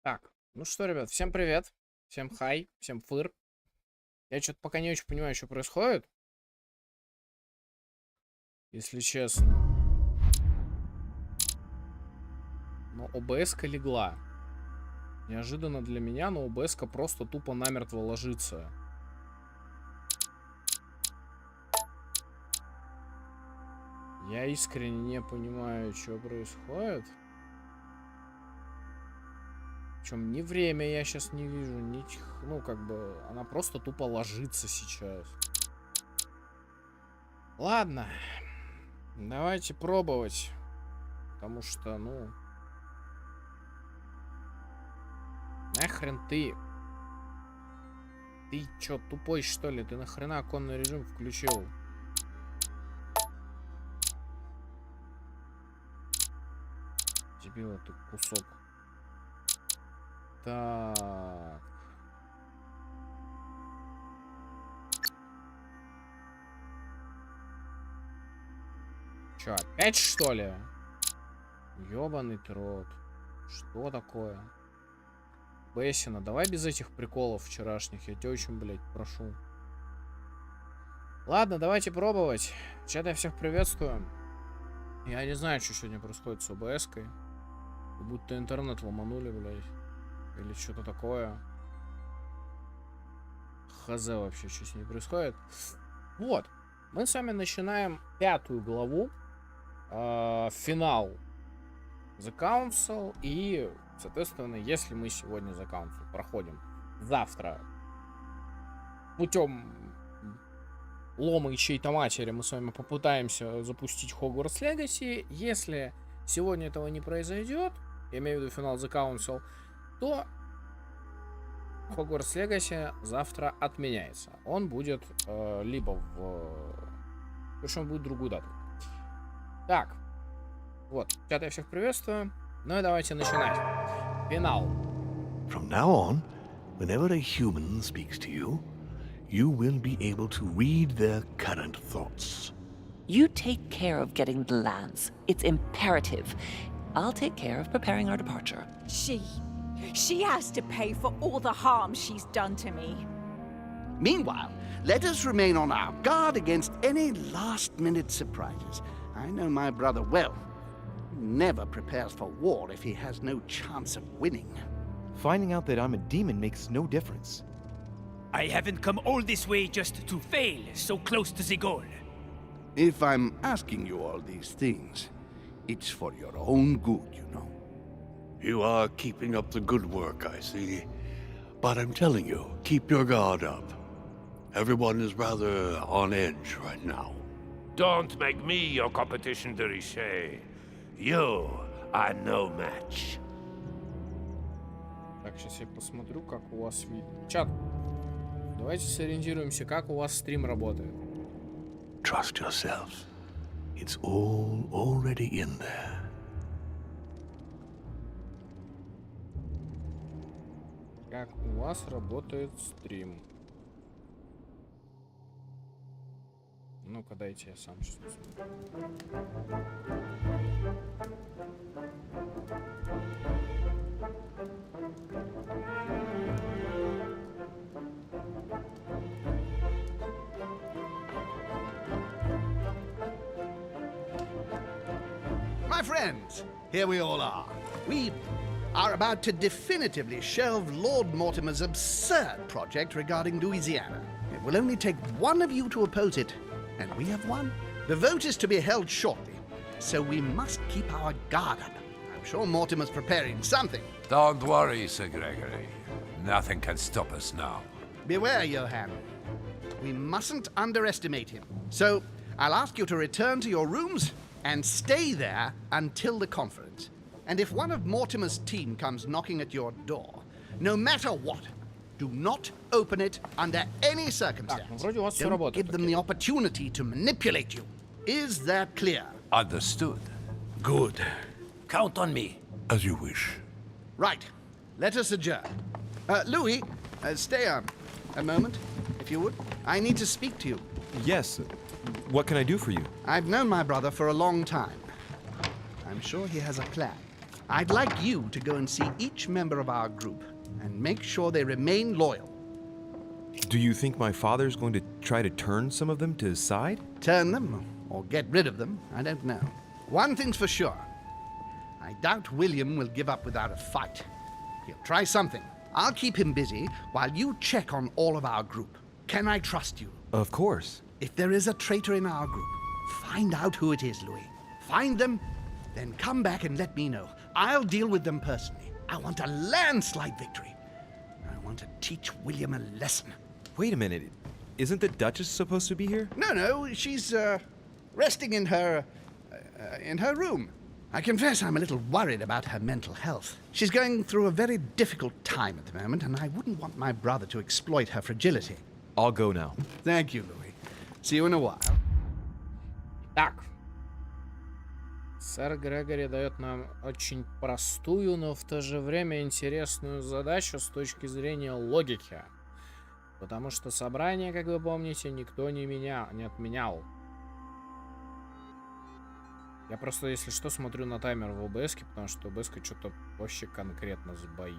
Так, ну что, ребят, всем привет, всем хай, всем фыр. Я что-то пока не очень понимаю, что происходит. Если честно. Но ОБС-ка легла. Неожиданно для меня, но ОБС-ка просто тупо намертво ложится. Я искренне не понимаю, что происходит. Причем ни время я сейчас не вижу, ни... Ну, как бы, она просто тупо ложится сейчас. Ладно. Давайте пробовать. Потому что, ну... Нахрен ты? Ты чё, тупой, что ли? Ты нахрена оконный режим включил? Дебила ты кусок. Так. Чё, опять что ли? Ёбаный трот. Что такое? Бессина, давай без этих приколов вчерашних. Я тебя очень, блядь, прошу. Ладно, давайте пробовать. Чат, я всех приветствую. Я не знаю, что сегодня происходит с ОБС-кой. Будто интернет ломанули, блядь. Или что-то такое. Хз вообще, что с ней происходит. Вот. Мы с вами начинаем 5-ю главу. Финал. The Council. И, соответственно, если мы сегодня The Council проходим завтра путем лома и чьей-то матери, мы с вами попытаемся запустить Хогвартс Легаси. Если сегодня этого не произойдет, я имею в виду финал The Council, то Хогвартс Легаси завтра отменяется. Он будет либо в... Причем он будет другую дату. Так. Вот. Чат, я всех приветствую. Ну и давайте начинать. Финал. From now on, whenever a human speaks to you, you will be able to read their current thoughts. You take care of getting the lands. It's imperative. I'll take care of preparing our departure. She has to pay for all the harm she's done to me. Meanwhile, let us remain on our guard against any last-minute surprises. I know my brother well. He never prepares for war if he has no chance of winning. Finding out that I'm a demon makes no difference. I haven't come all this way just to fail so close to the goal. If I'm asking you all these things, it's for your own good, you know. You are keeping up the good work, I see. But I'm telling you, keep your guard up. Everyone is rather on edge right now. Don't make me your competition, de Richet. You are no match. Так, сейчас я посмотрю, как у вас видно. Чат, давайте сориентируемся, как у вас стрим работает. Trust yourselves. It's all already in there. Как у вас работает стрим? Ну-ка, дайте я сам сейчас посмотрю. My friends, here we all are. We are about to definitively shelve Lord Mortimer's absurd project regarding Louisiana. It will only take one of you to oppose it, and we have won. The vote is to be held shortly, so we must keep our guard up. I'm sure Mortimer's preparing something. Don't worry, Sir Gregory. Nothing can stop us now. Beware, Johann. We mustn't underestimate him. So, I'll ask you to return to your rooms and stay there until the conference. And if one of Mortimer's team comes knocking at your door, no matter what, do not open it under any circumstance. Don't give them the opportunity to manipulate you. Is that clear? Understood. Good. Count on me. As you wish. Right. Let us adjourn. Louis, stay on a moment, if you would. I need to speak to you. Yes. What can I do for you? I've known my brother for a long time. I'm sure he has a plan. I'd like you to go and see each member of our group and make sure they remain loyal. Do you think my father's going to try to turn some of them to his side? Turn them or get rid of them, I don't know. One thing's for sure. I doubt William will give up without a fight. He'll try something. I'll keep him busy while you check on all of our group. Can I trust you? Of course. If there is a traitor in our group, find out who it is, Louis. Find them, then come back and let me know. I'll deal with them personally. I want a landslide victory. I want to teach William a lesson. Wait a minute. Isn't the Duchess supposed to be here? No, she's resting in her room. I confess I'm a little worried about her mental health. She's going through a very difficult time at the moment, and I wouldn't want my brother to exploit her fragility. I'll go now. Thank you, Louis. See you in a while. Так. Сэр Грегори дает нам очень простую, но в то же время интересную задачу с точки зрения логики. Потому что собрание, как вы помните, никто не отменял. Я просто, если что, смотрю на таймер в ОБС-ке, потому что ОБС-ка что-то вообще конкретно сбоит.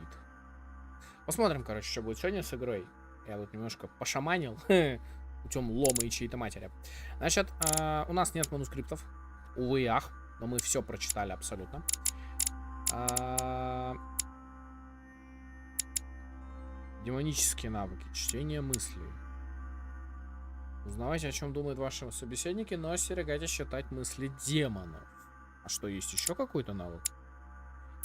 Посмотрим, короче, что будет сегодня с игрой. Я тут немножко пошаманил путем лома и чьей-то матери. Значит, у нас нет манускриптов. Увы и ах. Но мы все прочитали абсолютно. Демонические навыки. Чтение мыслей. Узнавайте, о чем думают ваши собеседники, но остерегайтесь считать мысли демонов. А что, есть еще какой-то навык?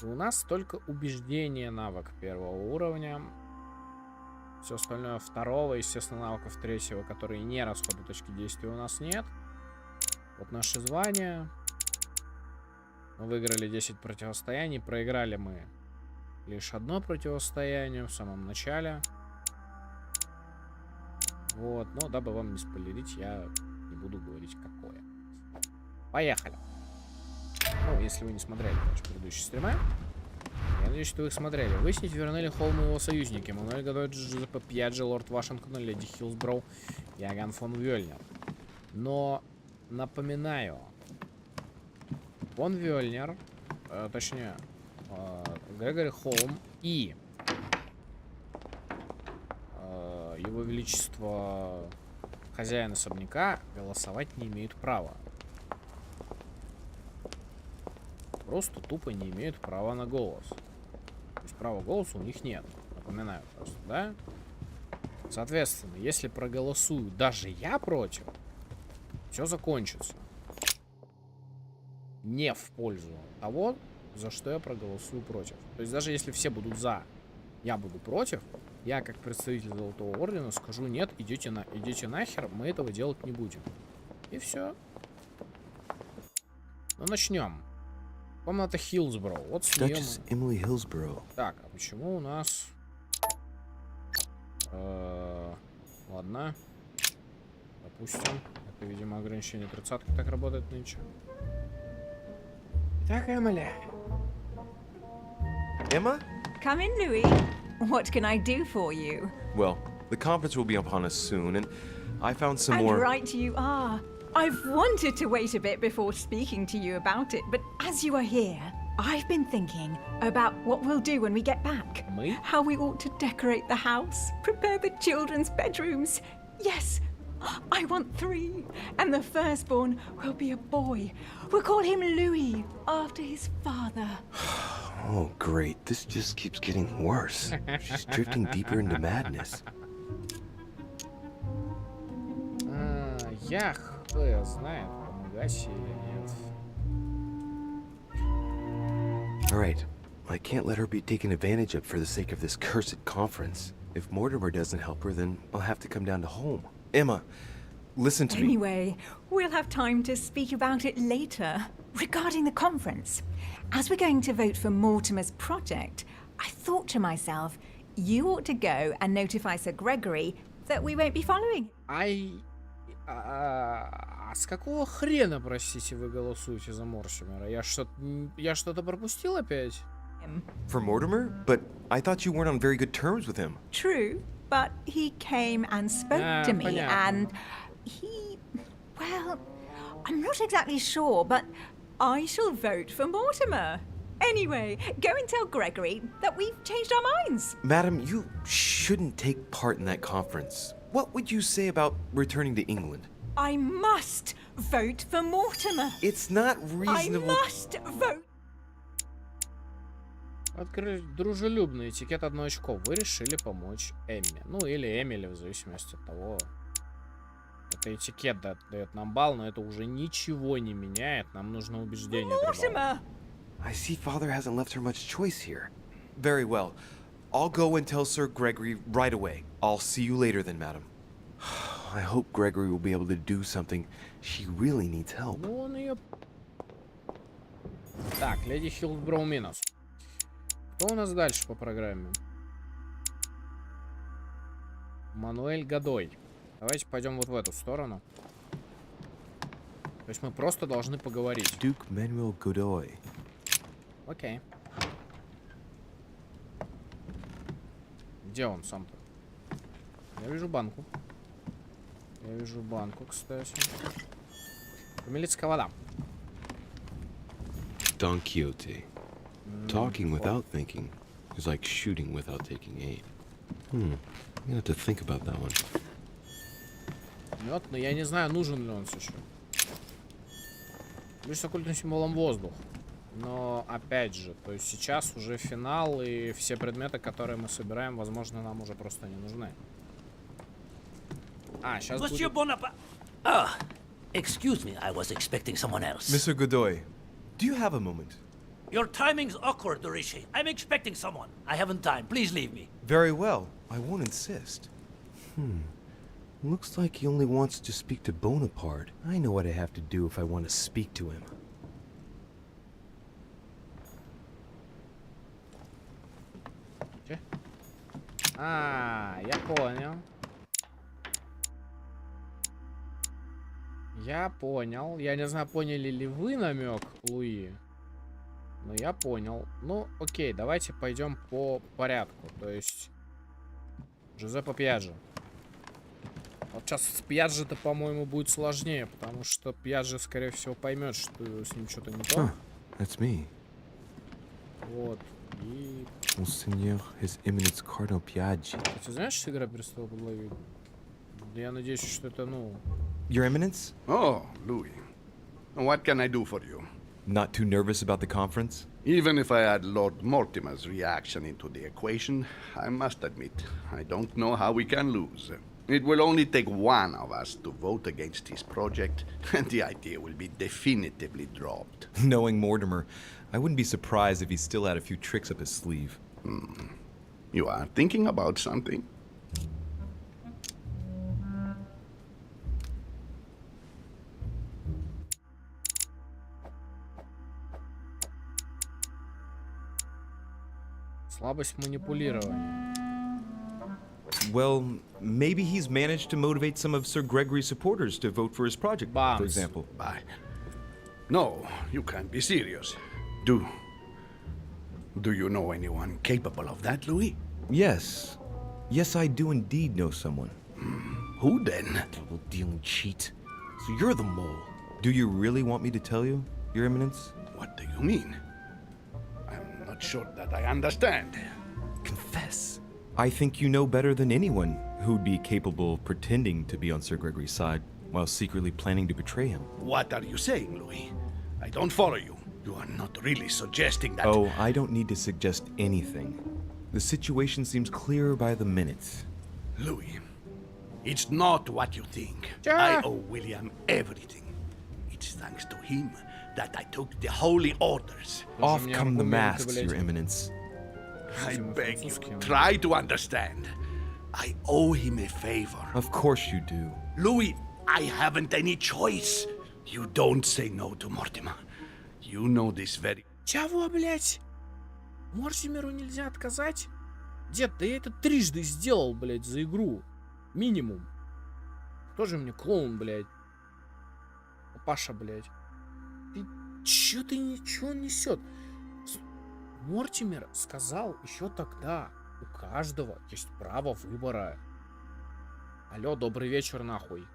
И у нас только убеждение навык первого уровня. Все остальное второго, естественно, навыков третьего, которые не расходы точки действия, у нас нет. Вот наши звания. Мы выиграли 10 противостояний. Проиграли мы лишь одно противостояние в самом начале. Вот, но дабы вам не спойлерить, я не буду говорить какое. Поехали. Ну, если вы не смотрели наши предыдущие стримы, я надеюсь, что вы их смотрели. Выяснить, верны ли Холм и его союзники. Мануэль готовит Пьяджи, Лорд Вашингтон, Леди Хиллсброу и Аган фон Вёльнер. Но напоминаю, фон Вёльнер, точнее, Грегори Холм и его величество хозяин особняка голосовать не имеют права. Просто тупо не имеют права на голос. То есть права голоса у них нет. Напоминаю просто, да? Соответственно, если проголосую даже я против, все закончится не в пользу того, за что я проголосую против. То есть даже если все будут за, я буду против, я как представитель Золотого Ордена скажу: нет, идите нахер, мы этого делать не будем. И все. Ну, начнем. Комната Хиллсброу. Вот с нее мы... Так, а почему у нас... Ладно. Допустим. Это, видимо, ограничение 30-ки так работает нынче. Так, Эмили. Emma? Come in, Louis. What can I do for you? Well, the conference will be upon us soon, and I found some And more... right you are. I've wanted to wait a bit before speaking to you about it, but as you are here, I've been thinking about what we'll do when we get back. Me? How we ought to decorate the house, prepare the children's bedrooms. Yes, I want 3, and the firstborn will be a boy. We'll call him Louis, after his father. Oh, great. This just keeps getting worse. She's drifting deeper into madness. Я хз знает, помогать или нет. All right. I can't let her be taken advantage of for the sake of this cursed conference. If Mortimer doesn't help her, then I'll have to come down to home. Emma, listen to me. Anyway, we'll have time to speak about it later. Regarding the conference, as we're going to vote for Mortimer's project, I thought to myself, you ought to go and notify Sir Gregory that we won't be following. С какого хрена, простите, вы голосуете за Мортимера? Я что-то пропустил опять? For Mortimer? But I thought you weren't on very good terms with him. True, but he came and spoke to me, понятно. and well, I'm not exactly sure, but I shall vote for Mortimer. Anyway, go and tell Gregory that we've changed our minds. Madam, you shouldn't take part in that conference. What would you say about returning to England? I must vote for Mortimer. It's not reasonable. I must vote. Открыть дружелюбный этикет 1 очко. Вы решили помочь Эмми. Ну, или Эмили, в зависимости от того. Это этикет дает нам балл, но это уже ничего не меняет. Нам нужно убеждение. Mortimer! I see Father hasn't left her much choice here. Very well. I'll go and tell Sir Gregory right away. I'll see you later then, madam. I hope Gregory will be able to do something. She really needs help. Ну, он ее... Так, леди Хилсброу минус. Кто у нас дальше по программе? Мануэль Годой. Давайте пойдем вот в эту сторону. То есть мы просто должны поговорить. Duke Manuel Godoy. Окей. Где он сам-то? Я вижу банку. Я вижу банку, кстати. Камелицкая вода. Don Quixote. Talking without thinking is like shooting without taking aim. I'm gonna have to think about that one. Мед, но я не знаю, нужен ли он сейчас. Плюс с оккультным символом воздух. Но опять же, то есть сейчас уже финал, и все предметы, которые мы собираем, возможно, нам уже просто не нужны. А, сейчас будет... Ah, excuse me, I was expecting someone else. Mr. Godoy, do you have a moment? Your timing's awkward, Dorishi. I'm expecting someone. I haven't time. Please leave me. Very well. I won't insist. Looks like he only wants to speak to Bonaparte. I know what I have to do if I want to speak to him. А, я понял. Я понял. Я не знаю, поняли ли вы намек, Луи. Но я понял. Ну, окей, давайте пойдем по порядку. То есть Джузеппе Пьяджи. Вот сейчас с Пьяджи-то, по-моему, будет сложнее, потому что Пьяджи, скорее всего, поймет, что с ним что-то не то. That's me. Вот. И... Monseigneur, His Eminence Cardinal Piaggi. Ты знаешь, что «Игра престолов» подловили? Я надеюсь, что это, ну... Your Eminence? Oh, Louis. What can I do for you? Not too nervous about the conference? Even if I add Lord Mortimer's reaction into the equation, I must admit, I don't know how we can lose. It will only take one of us to vote against his project, and the idea will be definitively dropped. Knowing Mortimer, I wouldn't be surprised if he still had a few tricks up his sleeve. You are thinking about something? Слабость манипулирования. Well, maybe he's managed to motivate some of Sir Gregory's supporters to vote for his project, for example. Bye. No, you can't be serious. Do you know anyone capable of that, Louis? Yes. Yes, I do indeed know someone. Who then? Double-dealing cheat. So you're the mole. Do you really want me to tell you, Your Eminence? What do you mean? I'm not sure that I understand. Confess. I think you know better than anyone who'd be capable of pretending to be on Sir Gregory's side while secretly planning to betray him. What are you saying, Louis? I don't follow you. You are not really suggesting that... Oh, I don't need to suggest anything. The situation seems clearer by the minute. Louis, it's not what you think. I owe William everything. It's thanks to him that I took the holy orders. Off come the masks, Your Eminence. I beg you, try to understand. I owe him a favor. Of course you do. Louis, I haven't any choice. You don't say no to Mortimer. You know this very... Чего, блядь? Мортимеру нельзя отказать? Дед, да я это трижды сделал, блядь, за игру. Минимум. Тоже мне клоун, блядь. Папаша, блядь. Ты чё он несет? Мортимер сказал еще тогда, у каждого есть право выбора. Алло, добрый вечер, нахуй.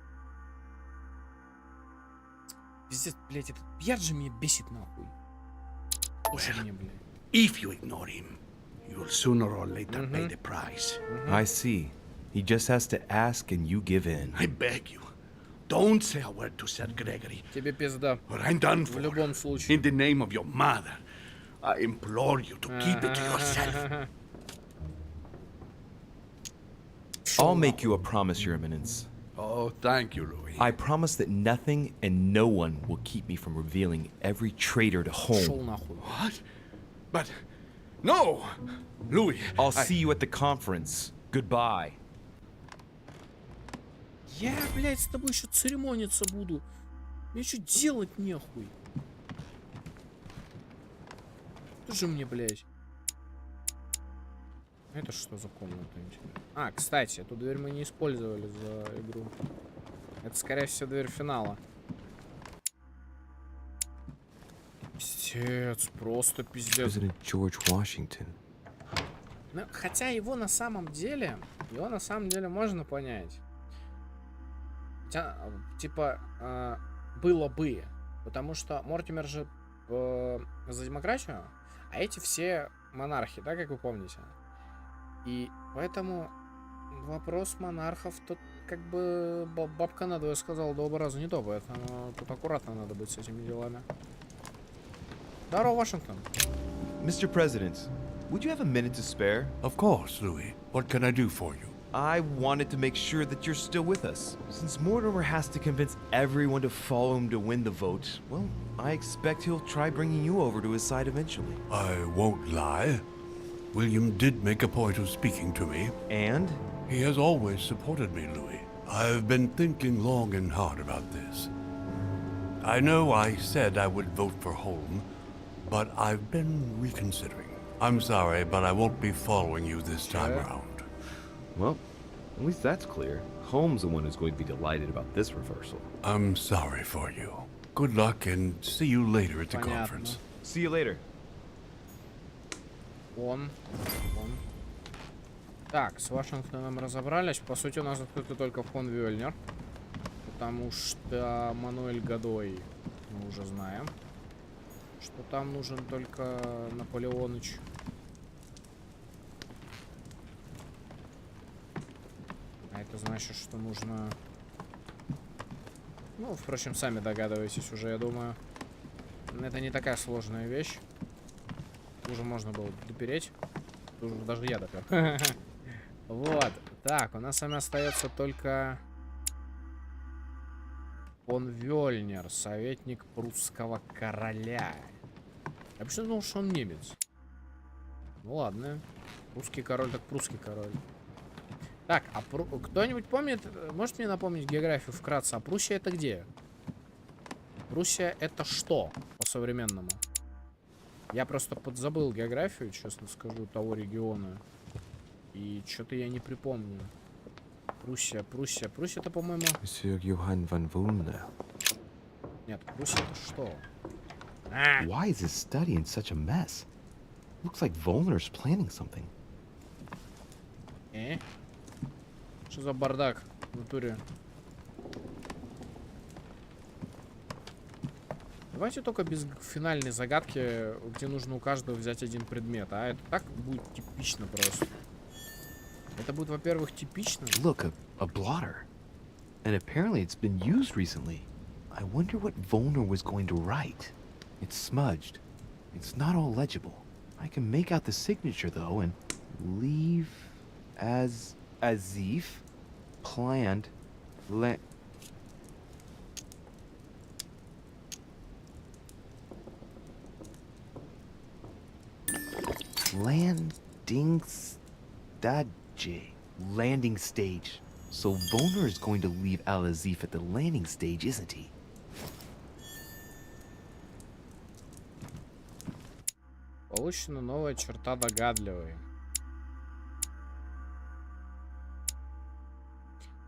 Пиздец, блядь, этот Пьяджи меня бесит, нахуй. Тоже мне, блядь. If you ignore him, you'll sooner or later pay the price. I see. He just has to ask and you give in. I beg you, don't say a word to Sir Gregory, Тебе пизда. or I'm done В for. любом случае. In the name of your mother, I implore you to keep it to yourself. I'll make you a promise, Your Eminence. Oh, thank you, Louis. I promise that nothing and no one will keep me from revealing every traitor to Шел home. нахуй. What? But no, Louis. I'll see you at the conference. Goodbye. Я, блядь, с тобой еще церемониться буду. Мне что делать нехуй. Тоже мне, блядь. Это что за комната, интересно? А, кстати, эту дверь мы не использовали за игру. Это, скорее всего, дверь финала. Пиздец, просто пиздец. President George Washington. Ну, хотя его на самом деле можно понять. Хотя, типа, было бы. Потому что Мортимер же за демократию, а эти все монархи, да, как вы помните? И поэтому вопрос монархов тут как бы бабка надвое сказала, до оба раза не то, поэтому тут аккуратно надо быть с этими делами. Здорово, Вашингтон. Mr. President, would you have a minute to spare? Of course, Louis. What can I do for you? I wanted to make sure that you're still with us. Since Mortimer has to convince everyone to follow him to win the vote, well, I expect he'll try bringing you over to his side eventually. I won't lie. William did make a point of speaking to me. And? He has always supported me, Louis. I've been thinking long and hard about this. I know I said I would vote for Holm, but I've been reconsidering. I'm sorry, but I won't be following you this time around. Well, at least that's clear. Holmes the one who's going to be delighted about this reversal. I'm sorry for you. Good luck and see you later at the Понятно. conference. See you later. Он. Так, с Вашингтоном разобрались. По сути, у нас открыто только фон Вёльнер. Потому что Мануэль Годой мы уже знаем. Что там нужен только Наполеоныч. А это значит, что нужно... Ну, впрочем, сами догадываетесь уже, я думаю. Это не такая сложная вещь. Уже можно было допереть. Уже даже я допер. Вот. Так, у нас с вами остается только... Фон Вёльнер, советник прусского короля. Я почему думал, что он немец. Ну ладно. Прусский король, так прусский король. Так, а кто-нибудь помнит, может мне напомнить географию вкратце? А Пруссия это где? Пруссия это что по-современному? Я просто подзабыл географию, честно скажу, того региона. И что-то я не припомню. Пруссия это, по-моему... Monsieur Johann van Wulner. Нет, Пруссия это что? Why is his study in such a mess? Looks like Volner's planning something. Что за бардак в натуре? Давайте только без финальной загадки, где нужно у каждого взять один предмет. А это так будет типично просто. Это будет, во-первых, типично. Look, a blotter. And apparently it's been used recently. I wonder what Volner was going to write. It's smudged. It's not all legible. I can make out the signature though and leave as if planned landing stage. So Volner is going to leave Al-Azif at the landing stage, isn't he? Получена новая черта догадливой.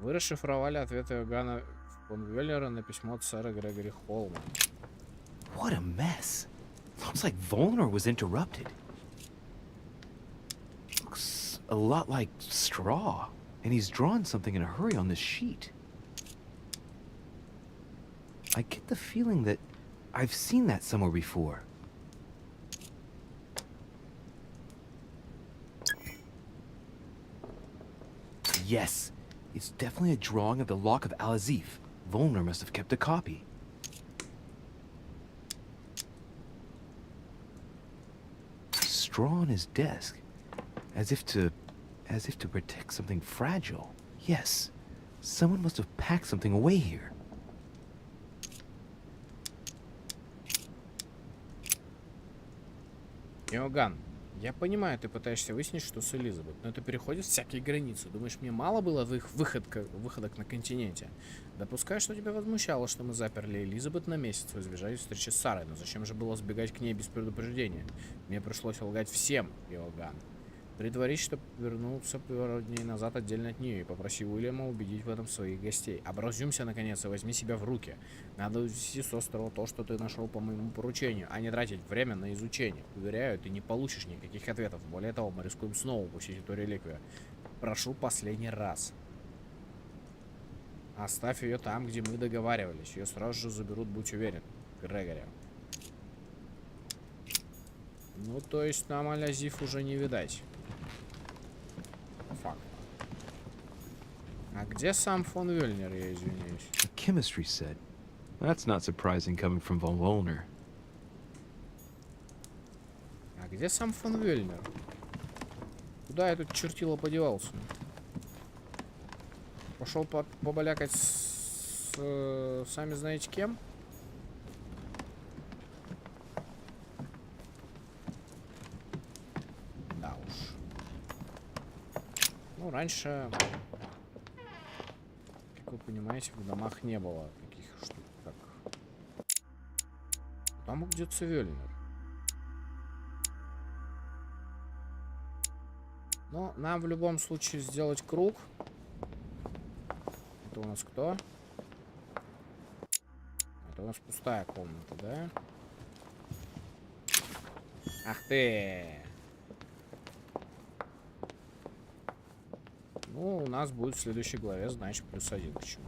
Вы расшифровали ответы Иоганна фон Вёллера на письмо от сэра Грегори Холма. What a mess. Looks like Volner was interrupted. Looks a lot like straw. And he's drawn something in a hurry on this sheet. I get the feeling that I've seen that somewhere before. Yes, it's definitely a drawing of the Lock of Al-Azif. Volner must have kept a copy. Straw on his desk, as if to protect something fragile. Yes, someone must have packed something away here. Иоганн, я понимаю, ты пытаешься выяснить, что с Элизабет, но это переходит всякие границы. Думаешь, мне мало было выходок на континенте? Допускаю, что тебя возмущало, что мы заперли Элизабет на месяц в избежании встречи с Сарой, но зачем же было сбегать к ней без предупреждения? Мне пришлось лгать всем, Иоганн. Притворись, что вернулся пару дней назад отдельно от нее и попроси Уильяма убедить в этом своих гостей. Образумся, наконец, и возьми себя в руки. Надо увезти с острова то, что ты нашел по моему поручению, а не тратить время на изучение. Уверяю, ты не получишь никаких ответов. Более того, мы рискуем снова упустить эту реликвию. Прошу последний раз. Оставь ее там, где мы договаривались. Ее сразу же заберут, будь уверен. Грегори. Ну, то есть нам Аль-Азиф уже не видать. Факт. А где сам фон Вельнер, я извиняюсь? A chemistry set. That's not surprising coming from von Volner. А где сам фон Вельнер? Куда этот чертило подевался? Пошел побалякать с сами знаете кем? Да уж. Ну, раньше, как вы понимаете, в домах не было таких штук, как... Там где-то Вельнер. Но нам в любом случае сделать круг. Это у нас кто? Это у нас пустая комната, да? Ах ты! Ну, у нас будет в следующей главе, значит, +1 к чему.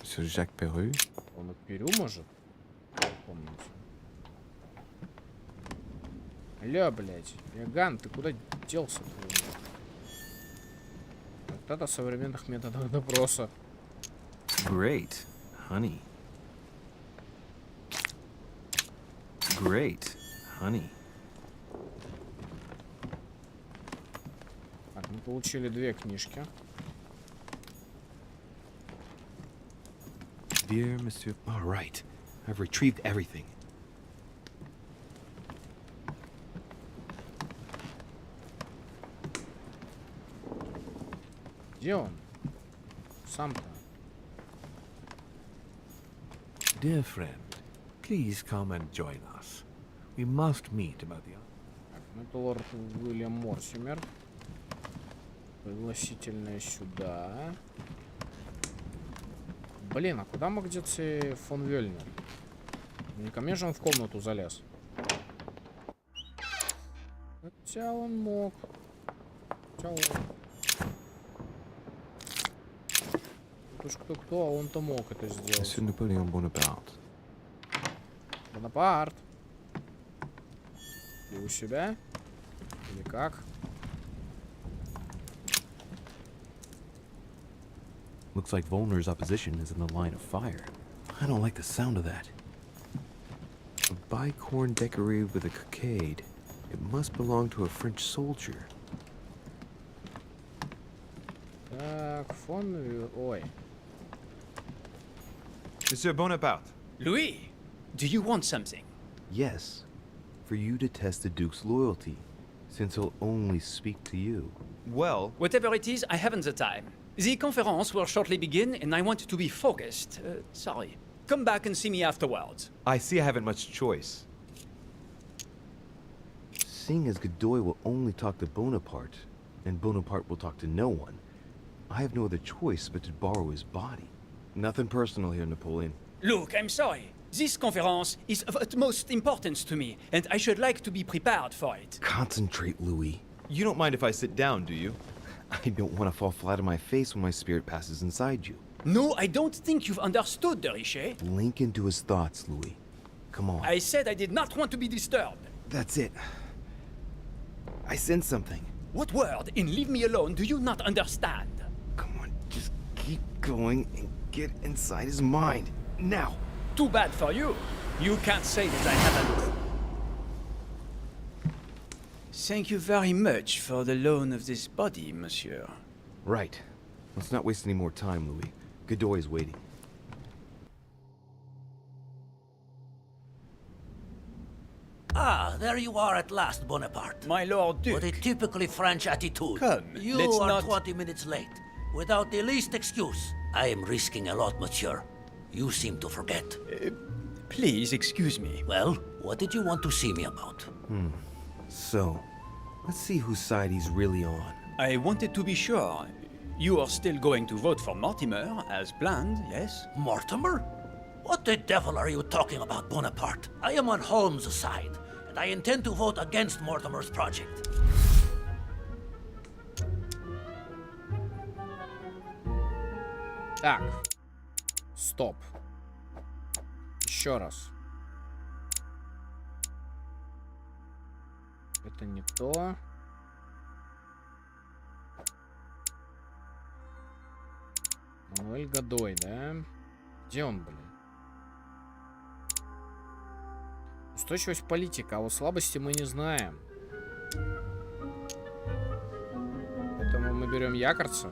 Monsieur Jacques Perru? Он и Перу может? Помните. Алло, блядь. Иоганн, ты куда делся? Вот это современных методов допроса. Great, honey. Great, honey. Так, мы получили 2 книжки. Dear Monsieur... All right. I've retrieved everything. Где он? Сам-то. Dear friend, please come and join us. We must meet about the... Так, ну это лорд Уильям Морсимер. Пригласительное сюда. Блин, а куда мог деться фон Вельнер? Не ко мне же он в комнату залез. Хотя он мог. Хотя он... Тут уж кто-кто, а он-то мог это сделать. Monsieur Napoléon Bonaparte. Бонапарт. Ты у себя? Или как? Looks like Volner's opposition is in the line of fire. I don't like the sound of that. A bicorn decorated with a cockade. It must belong to a French soldier. Так, фон... Ой. Monsieur Bonaparte. Louis, do you want something? Yes, for you to test the Duke's loyalty, since he'll only speak to you. Well, Whatever it is, I haven't the time. The conference will shortly begin, and I want to be focused. Sorry. Come back and see me afterwards. I see I haven't much choice. Seeing as Godoy will only talk to Bonaparte, and Bonaparte will talk to no one, I have no other choice but to borrow his body. Nothing personal here, Napoleon. Look, I'm sorry. This conference is of utmost importance to me, and I should like to be prepared for it. Concentrate, Louis. You don't mind if I sit down, do you? I don't want to fall flat on my face when my spirit passes inside you. No, I don't think you've understood, Richet. Link into his thoughts, Louis. Come on. I said I did not want to be disturbed. That's it. I sense something. What word in leave me alone do you not understand? Come on, just keep going and get inside his mind. Now. Too bad for you. You can't say that I haven't. Thank you very much for the loan of this body, monsieur. Right. Let's not waste any more time, Louis. Godoy is waiting. Ah, there you are at last, Bonaparte. My Lord Duke. What a typically French attitude. Come, you let's are not... 20 minutes late, without the least excuse. I am risking a lot, monsieur. You seem to forget. Please excuse me. Well, what did you want to see me about? So, let's see whose side he's really on. I wanted to be sure. You are still going to vote for Mortimer, as planned, yes? Mortimer? What the devil are you talking about, Bonaparte? I am on Holmes' side, and I intend to vote against Mortimer's project. Так. Стоп. Еще раз. Это не то. Мануэль Годой, да? Где он, блин? Устойчивость политика, а вот слабости мы не знаем. Поэтому мы берем якорца.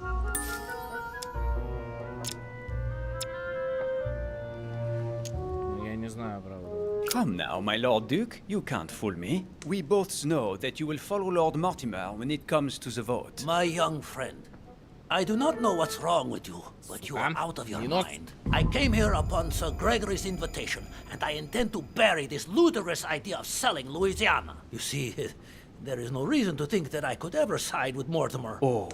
Но я не знаю, правда. Come now, my Lord Duke, you can't fool me. We both know that you will follow Lord Mortimer when it comes to the vote. My young friend, I do not know what's wrong with you, but you are out of your mind. I came here upon Sir Gregory's invitation, and I intend to bury this ludicrous idea of selling Louisiana. You see, there is no reason to think that I could ever side with Mortimer. Oh,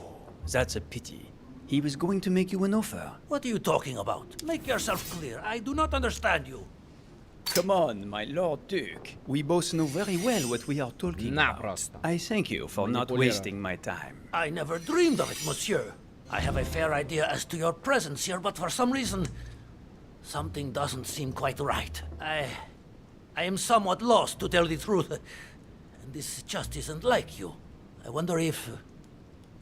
that's a pity. He was going to make you an offer. What are you talking about? Make yourself clear. I do not understand you. Come on, my Lord Duke. We both know very well what we are talking about. Просто. I thank you for not wasting my time. I never dreamed of it, monsieur. I have a fair idea as to your presence here, but for some reason, something doesn't seem quite right. I am somewhat lost, to tell the truth. And this just isn't like you. I wonder if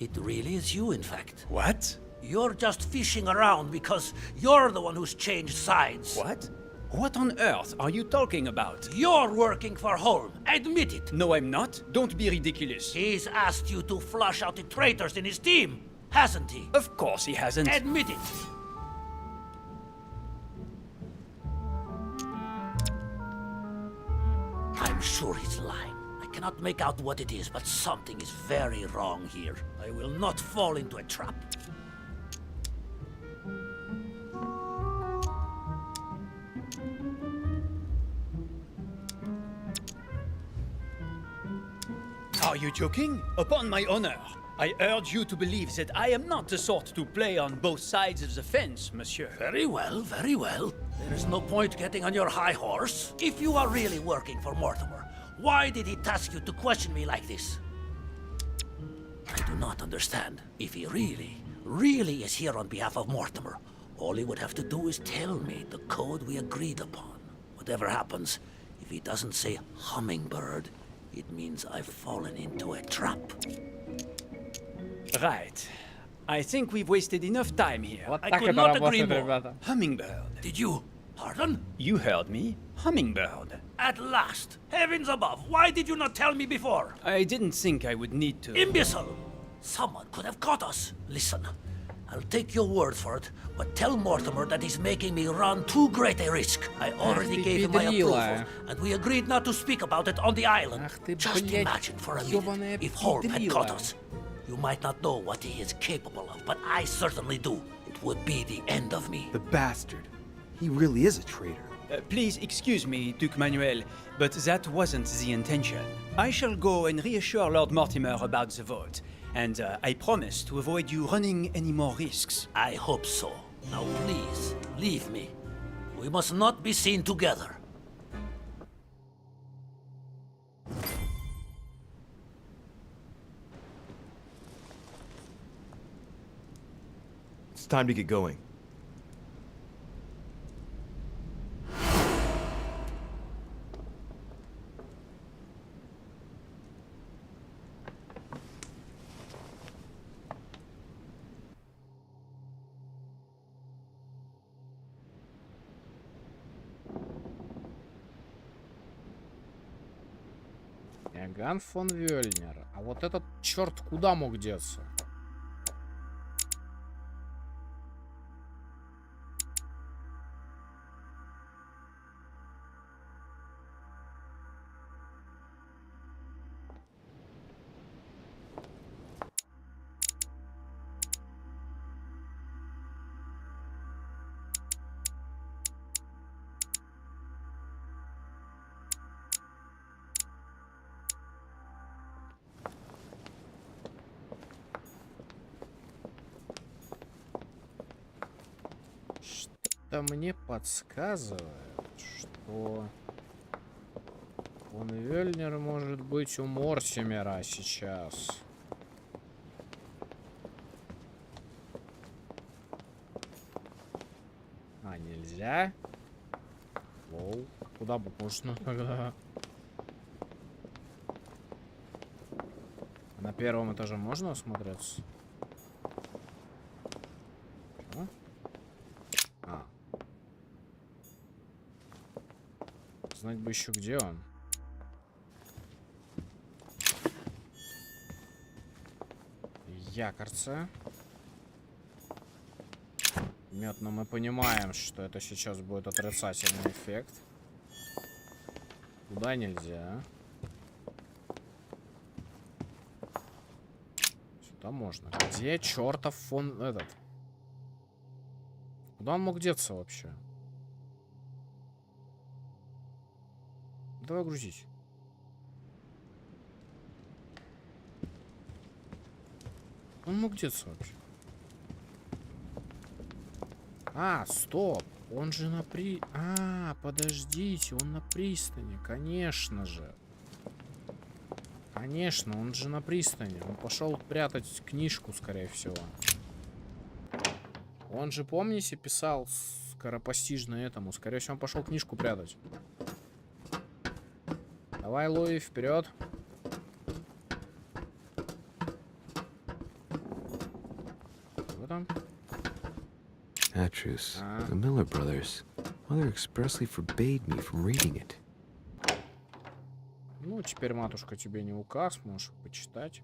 it really is you, in fact. What? You're just fishing around because you're the one who's changed sides. What? What on earth are you talking about? You're working for Holm. Admit it. No, I'm not. Don't be ridiculous. He's asked you to flush out the traitors in his team, hasn't he? Of course he hasn't. Admit it. I'm sure he's lying. I cannot make out what it is, but something is very wrong here. I will not fall into a trap. Are you joking? Upon my honor, I urge you to believe that I am not the sort to play on both sides of the fence, monsieur. Very well, very well. There is no point getting on your high horse. If you are really working for Mortimer, why did he task you to question me like this? I do not understand. If he really is here on behalf of Mortimer, all he would have to do is tell me the code we agreed upon. Whatever happens, if he doesn't say hummingbird, it means I've fallen into a trap. Right. I think we've wasted enough time here. Вот I так could это not agree работает, more. ребята. Hummingbird. Did you? Pardon? You heard me. Hummingbird. At last! Heavens above, why did you not tell me before? I didn't think I would need to. Imbecile! Someone could have caught us. Listen, I'll take your word for it, but tell Mortimer that he's making me run too great a risk. I already ты gave him my педрила. approval, and we agreed not to speak about it on the island. Ах ты, Just блядь, imagine for a ёбаная minute if Holm had педрила. caught us. You might not know what he is capable of, but I certainly do. It would be the end of me. The bastard. He really is a traitor. Please excuse me, Duke Manuel, but that wasn't the intention. I shall go and reassure Lord Mortimer about the vote, and I promise to avoid you running any more risks. I hope so. Now please, leave me. We must not be seen together. It's time to get going. Ган фон Вельнер. А вот этот черт куда мог деться? Мне подсказывает, что фон Вельнер может быть у Мортимера сейчас. А, нельзя? Лол. Куда бы можно тогда? На первом этаже можно осмотреться? Что? А. Знать бы еще, где он. Якорца. Метно мы понимаем, что это сейчас будет отрицательный эффект. Туда нельзя. Сюда можно. Где чертов фон этот? Куда он мог деться вообще? Давай грузить. Он мог деться вообще. А, стоп. Он же на подождите, он на пристани, конечно же. Конечно, он же на пристани. Он пошел прятать книжку, скорее всего. Он же, помните, писал скоропостижно этому. Скорее всего, он пошел книжку прятать. Давай, Луи, вперед. Что там? Atrus, the Miller brothers. Mother expressly forbade me from reading it. Ну, теперь, матушка, тебе не указ, можешь почитать.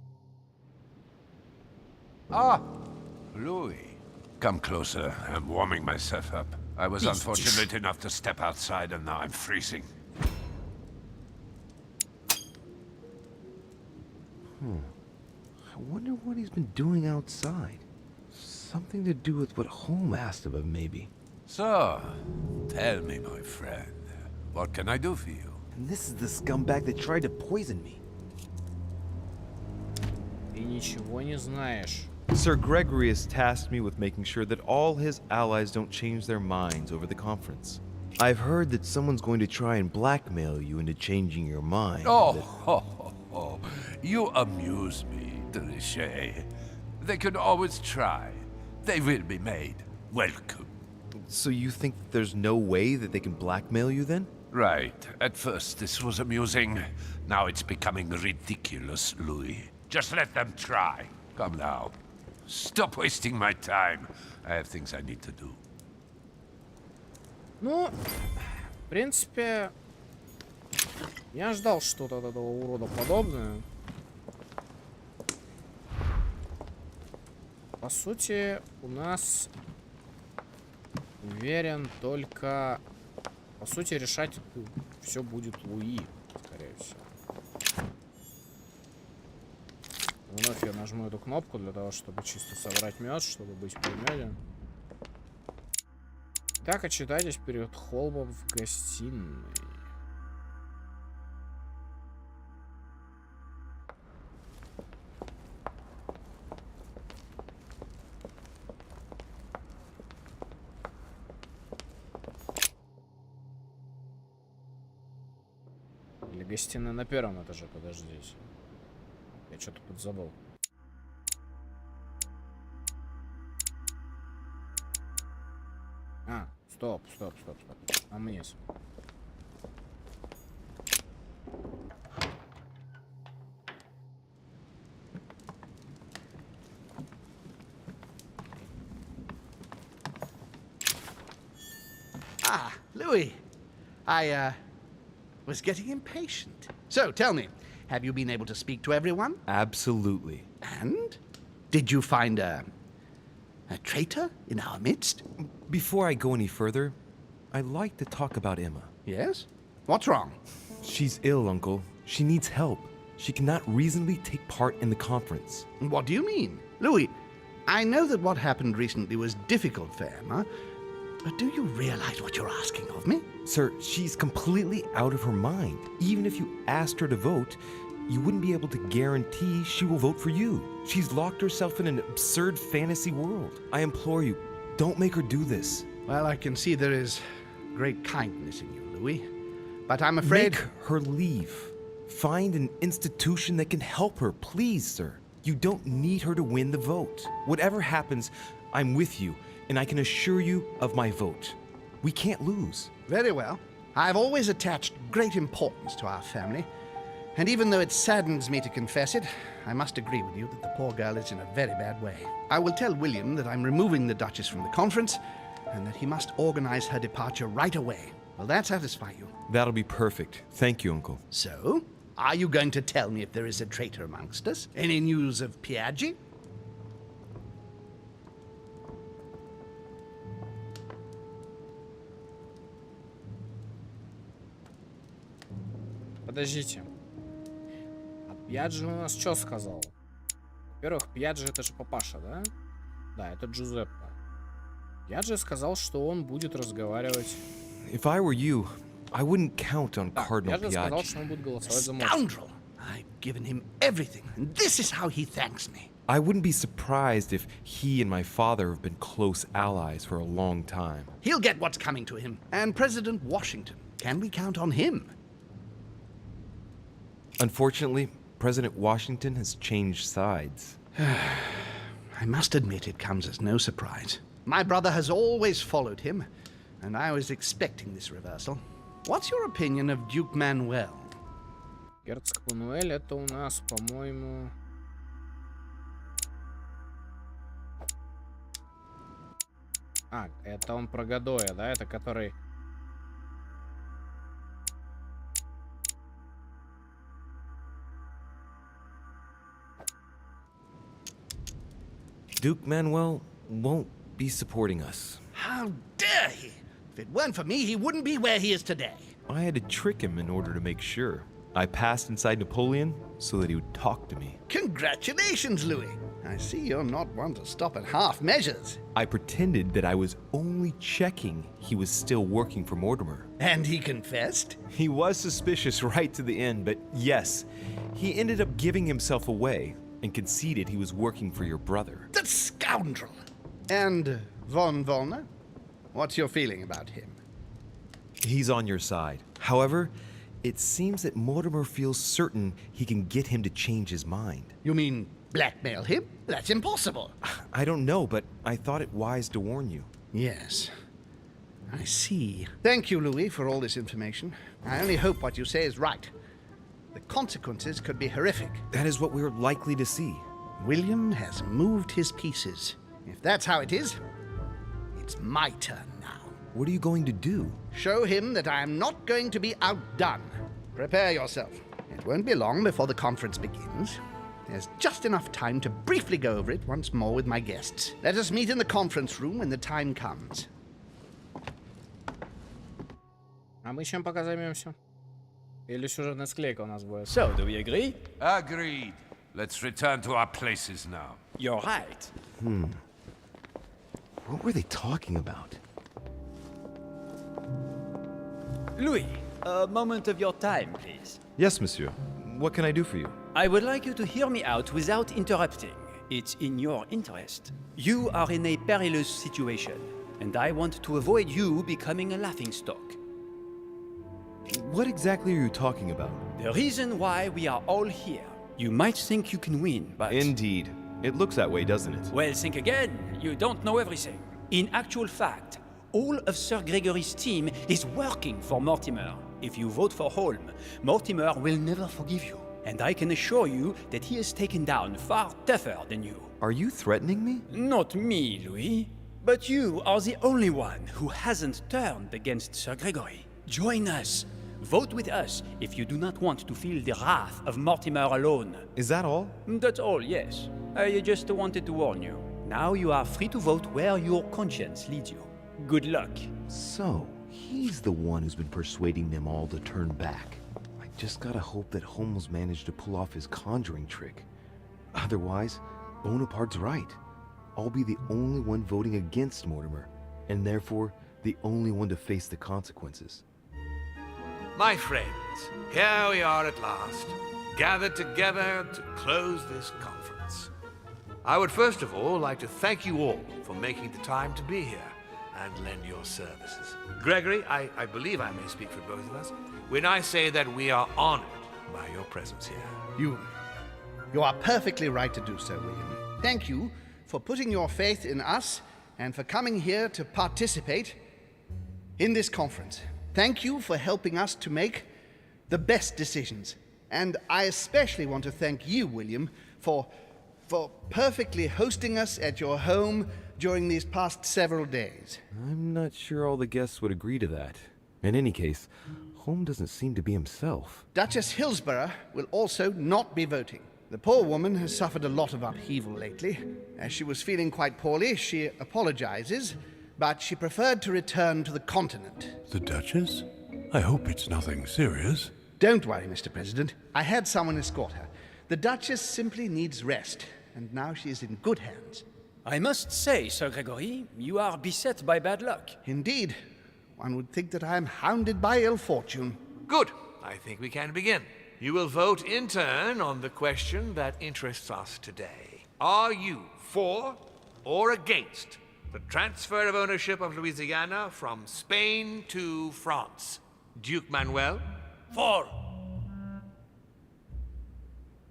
Ah, Louis. Come closer. I'm warming myself up. I was unfortunate enough to step outside and now I'm freezing. I wonder what he's been doing outside. Something to do with what Holmes asked of him, maybe. So, tell me, my friend, what can I do for you? And this is the scumbag that tried to poison me. Ты ничего не знаешь. Sir Gregory has tasked me with making sure that all his allies don't change their minds over the conference. I've heard that someone's going to try and blackmail you into changing your mind. Oh, you amuse me, Trichet. They can always try. They will be made welcome. So you think there's no way that they can blackmail you then? Right. At first this was amusing. Now it's becoming ridiculous, Louis. Just let them try. Come now. Stop wasting my time. I have things I need to do. Ну, в принципе, я ждал что-то от этого урода подобное. По сути, у нас уверен только... По сути, решать все будет Луи, скорее всего. Вновь я нажму эту кнопку для того, чтобы чисто собрать мед, чтобы быть при меде. Так, отчитайтесь перед Холмом в гостиной. Или гостиная на первом этаже, подождите. Я что-то подзабыл. А, стоп. А вниз. Louis. I was getting impatient. So, tell me, Have you been able to speak to everyone? Absolutely. And? Did you find a traitor in our midst? Before I go any further, I'd like to talk about Emma. Yes? What's wrong? She's ill, Uncle. She needs help. She cannot reasonably take part in the conference. What do you mean? Louis, I know that what happened recently was difficult for Emma, but do you realize what you're asking of me? Sir, she's completely out of her mind. Even if you asked her to vote, you wouldn't be able to guarantee she will vote for you. She's locked herself in an absurd fantasy world. I implore you, don't make her do this. Well, I can see there is great kindness in you, Louis. But I'm afraid... Make her leave. Find an institution that can help her, please, sir. You don't need her to win the vote. Whatever happens, I'm with you, and I can assure you of my vote. We can't lose. Very well. I've always attached great importance to our family, and even though it saddens me to confess it, I must agree with you that the poor girl is in a very bad way. I will tell William that I'm removing the Duchess from the conference, and that he must organize her departure right away. Will that satisfy you? That'll be perfect. Thank you, Uncle. So, are you going to tell me if there is a traitor amongst us? Any news of Piaggi? Подождите. А Пьяджи у нас что сказал? Во-первых, Пьяджи это же папаша, да? Да, это Джузеппе. Пьяджи сказал, что он будет разговаривать. If I were you, I wouldn't count on Да, Cardinal Пьяджи сказал, Piaggi. что он будет голосовать за Морти. Scoundrel! I've given him everything, and this is how he thanks me. I wouldn't be surprised if he and my father have been close allies for a long time. He'll get what's coming to him. And President Washington, can we count on him? Unfortunately, President Washington has changed sides. I must admit it comes as no surprise. My brother has always followed him, and I was expecting this reversal. What's your opinion of Duke Manuel? Герцог Мануэль это у нас, по-моему... А, это он про Гадоя, да? Это который... Duke Manuel won't be supporting us. How dare he! If it weren't for me, he wouldn't be where he is today. I had to trick him in order to make sure. I passed inside Napoleon so that he would talk to me. Congratulations, Louis. I see you're not one to stop at half measures. I pretended that I was only checking he was still working for Mortimer. And he confessed? He was suspicious right to the end, but yes, he ended up giving himself away and conceded he was working for your brother. That scoundrel! And von Wollner? What's your feeling about him? He's on your side. However, it seems that Mortimer feels certain he can get him to change his mind. You mean blackmail him? That's impossible. I don't know, but I thought it wise to warn you. Yes. I see. Thank you, Louis, for all this information. I only hope what you say is right. The consequences could be horrific. That is what we're likely to see. William has moved his pieces. If that's how it is, it's my turn now. What are you going to do? Show him that I am not going to be outdone. Prepare yourself. It won't be long before the conference begins. There's just enough time to briefly go over it once more with my guests. Let us meet in the conference room when the time comes. А мы чем пока займемся? Или сюжетная склейка у нас будет? So, do we agree? Agreed. Let's return to our places now. You're right. What were they talking about? Louis, a moment of your time, please. Yes, monsieur. What can I do for you? I would like you to hear me out without interrupting. It's in your interest. You are in a perilous situation, and I want to avoid you becoming a laughingstock. What exactly are you talking about? The reason why we are all here. You might think you can win, but... Indeed. It looks that way, doesn't it? Well, think again. You don't know everything. In actual fact, all of Sir Gregory's team is working for Mortimer. If you vote for Holm, Mortimer will never forgive you. And I can assure you that he is taken down far tougher than you. Are you threatening me? Not me, Louis. But you are the only one who hasn't turned against Sir Gregory. Join us. Vote with us if you do not want to feel the wrath of Mortimer alone. Is that all? That's all, yes. I just wanted to warn you. Now you are free to vote where your conscience leads you. Good luck. So, he's the one who's been persuading them all to turn back. I just gotta hope that Holmes managed to pull off his conjuring trick. Otherwise, Bonaparte's right. I'll be the only one voting against Mortimer, and therefore the only one to face the consequences. My friends, here we are at last, gathered together to close this conference. I would first of all like to thank you all for making the time to be here and lend your services. Gregory, I believe I may speak for both of us when I say that we are honored by your presence here. You are perfectly right to do so, William. Thank you for putting your faith in us and for coming here to participate in this conference. Thank you for helping us to make the best decisions. And I especially want to thank you, William, for perfectly hosting us at your home during these past several days. I'm not sure all the guests would agree to that. In any case, Holmes doesn't seem to be himself. Duchess Hillsborough will also not be voting. The poor woman has suffered a lot of upheaval lately. As she was feeling quite poorly, she apologizes, but she preferred to return to the continent. The Duchess? I hope it's nothing serious. Don't worry, Mr. President. I had someone escort her. The Duchess simply needs rest, and now she is in good hands. I must say, Sir Gregory, you are beset by bad luck. Indeed. One would think that I am hounded by ill fortune. Good. I think we can begin. You will vote in turn on the question that interests us today. Are you for or against the transfer of ownership of Louisiana from Spain to France? Duke Manuel? For.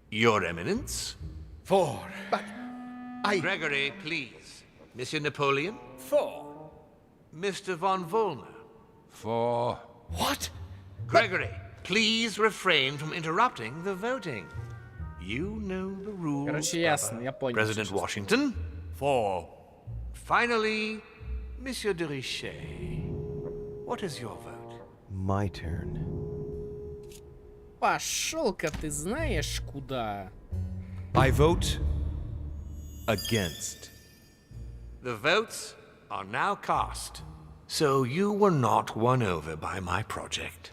Your Eminence? For. But I... Gregory, please. Monsieur Napoleon? For. Mr. von Vollner? For... What? Gregory, please refrain from interrupting the voting. You know the rules. Короче, ясно, я понял. President Washington? For. Finally, Monsieur de Richet. What is your vote? My turn. Пошел-ка ты знаешь куда. I vote against. The votes are now cast. So you were not won over by my project.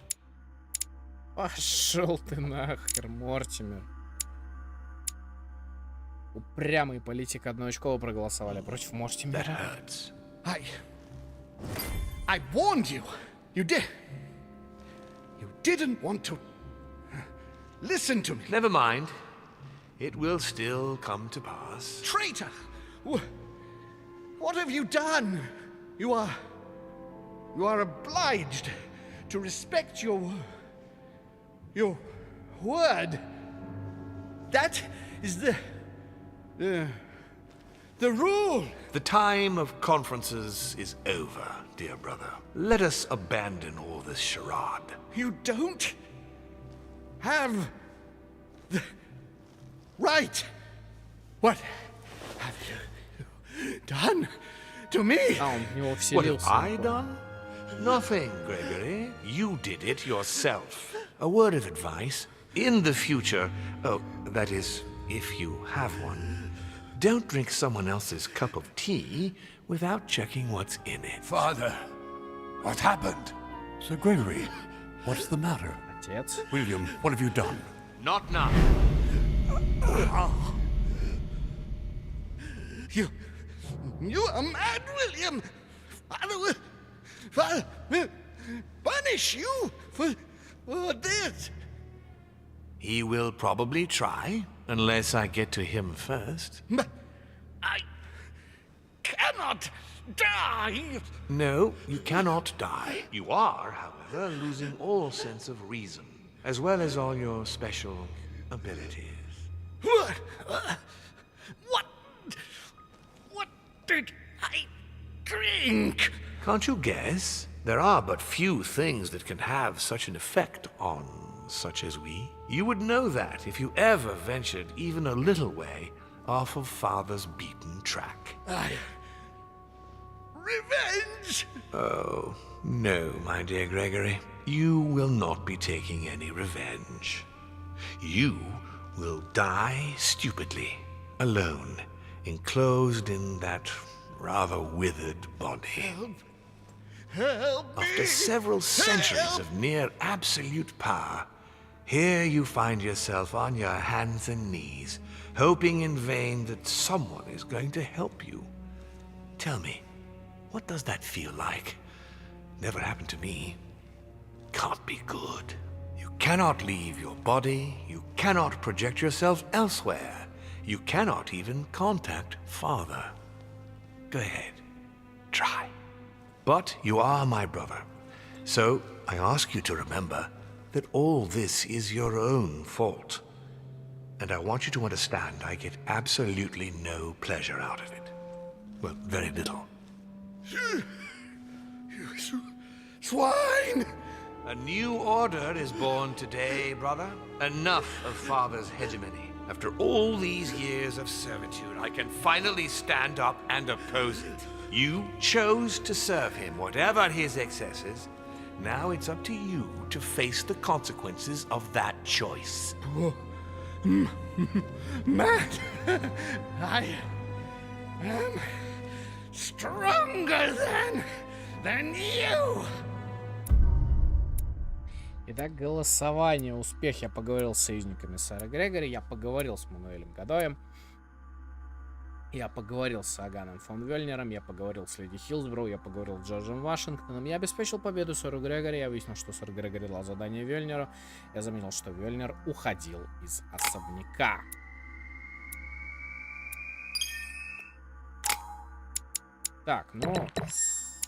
Пошел ты нахер, Мортимер. Упрямый политик одноочково проголосовали против That Мортимера. hurts. I warned you. You didn't want to listen to me. Never mind. It will still come to pass. Traitor! What have you done? You are obliged to respect your word. That is the rule. The time of conferences is over, dear brother. Let us abandon all this charade. You don't have the right. What have you done to me? А, он в него What вселился. have I done? Nothing, Gregory. You did it yourself. A word of advice. In the future, oh, that is, if you have one, don't drink someone else's cup of tea without checking what's in it. Father, what happened? Sir Gregory, what's the matter? Отец. William, what have you done? Not now. You are mad, William. Father will punish you for this. He will probably try, unless I get to him first. But I cannot die. No, you cannot die. You are, however, losing all sense of reason, as well as all your special abilities. What did I drink? Can't you guess? There are but few things that can have such an effect on such as we. You would know that if you ever ventured even a little way off of Father's beaten track. Revenge! revenge! Oh, no, my dear Gregory. You will not be taking any revenge. You will die stupidly, alone, enclosed in that rather withered body. Help me! After several centuries of near absolute power, here you find yourself on your hands and knees, hoping in vain that someone is going to help you. Tell me, what does that feel like? Never happened to me. Can't be good. You cannot leave your body, you cannot project yourself elsewhere, you cannot even contact Father. Go ahead, try. But you are my brother, so I ask you to remember that all this is your own fault. And I want you to understand I get absolutely no pleasure out of it. Well, very little. You swine! A new order is born today, brother. Enough of Father's hegemony. After all these years of servitude, I can finally stand up and oppose it. You chose to serve him, whatever his excesses. Now it's up to you to face the consequences of that choice. Matt, I am stronger than you. Итак, голосование. Успех. Я поговорил с союзниками сэра Грегори. Я поговорил с Мануэлем Годоем. Я поговорил с Аганом фон Вельнером. Я поговорил с Леди Хилсброу. Я поговорил с Джорджем Вашингтоном. Я обеспечил победу сэру Грегори. Я выяснил, что сэр Грегори дал задание Вельнеру. Я заметил, что Вельнер уходил из особняка. Так, ну,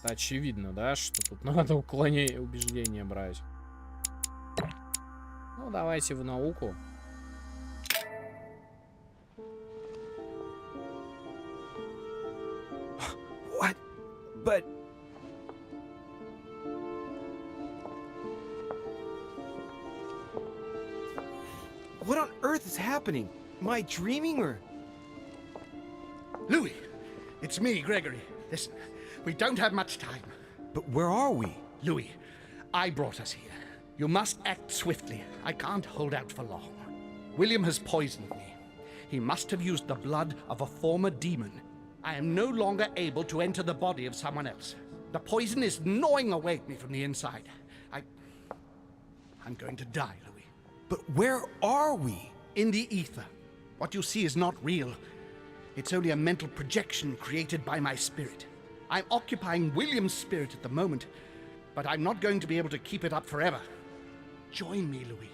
очевидно, да, что тут надо уклонение убеждения брать. Ну, давайте в науку. What? But... What on earth is happening? Am I dreaming or... Louis, it's me, Gregory. Listen, we don't have much time. But where are we? Louis, I brought us here. You must act swiftly. I can't hold out for long. William has poisoned me. He must have used the blood of a former demon. I am no longer able to enter the body of someone else. The poison is gnawing away at me from the inside. I'm going to die, Louis. But where are we? In the ether. What you see is not real. It's only a mental projection created by my spirit. I'm occupying William's spirit at the moment, but I'm not going to be able to keep it up forever. Join me, Louis.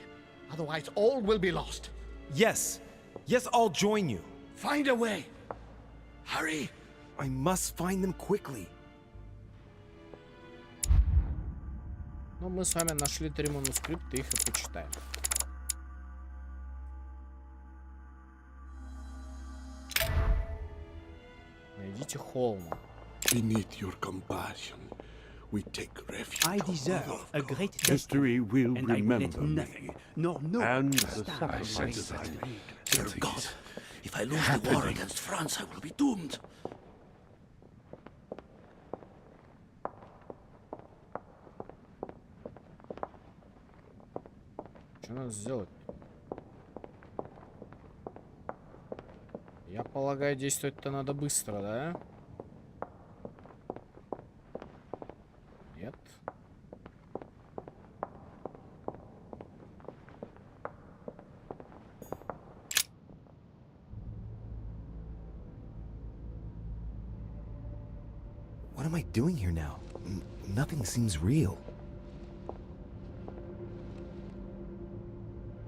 Otherwise, all will be lost. Yes. Yes, I'll join you. Find a way. Hurry. I must find them quickly. Ну, мы с вами нашли 3 манускрипта, их и почитаем. Найдите Холма. Beneath your compassion, we take refuge. I deserve a great History will and I will let remember nothing, me. nor no And one the stand by my sacrifices I side. made. Dear God, if I lose the war against France, I will be doomed. Что надо сделать? Я полагаю, действовать-то надо быстро, да? Нет. What am I doing here now? Nothing seems real.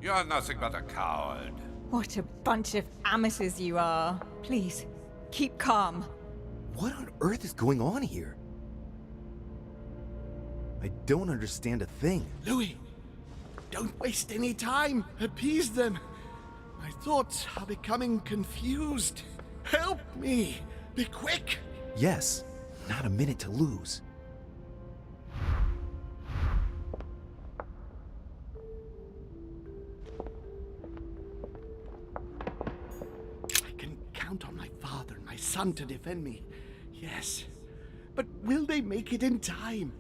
You're nothing but a coward. What a bunch of amateurs you are. Please, keep calm. What on earth is going on here? I don't understand a thing. Louis, don't waste any time. Appease them. My thoughts are becoming confused. Help me. Be quick. Yes, not a minute to lose. I can count on my father and my son to defend me. Yes. But will they make it in time?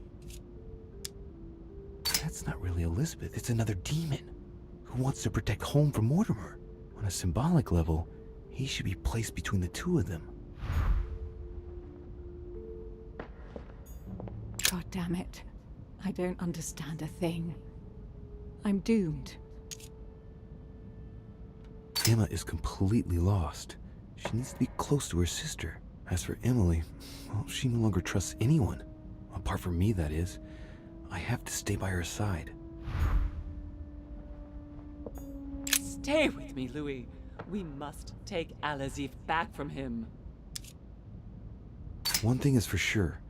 That's not really Elizabeth, it's another demon who wants to protect home from Mortimer. On a symbolic level, he should be placed between the two of them. God damn it. I don't understand a thing. I'm doomed. Emma is completely lost. She needs to be close to her sister. As for Emily, well, she no longer trusts anyone. Apart from me, that is. I have to stay by her side. Stay with me, Louis. We must take Alazif back from him. One thing is for sure.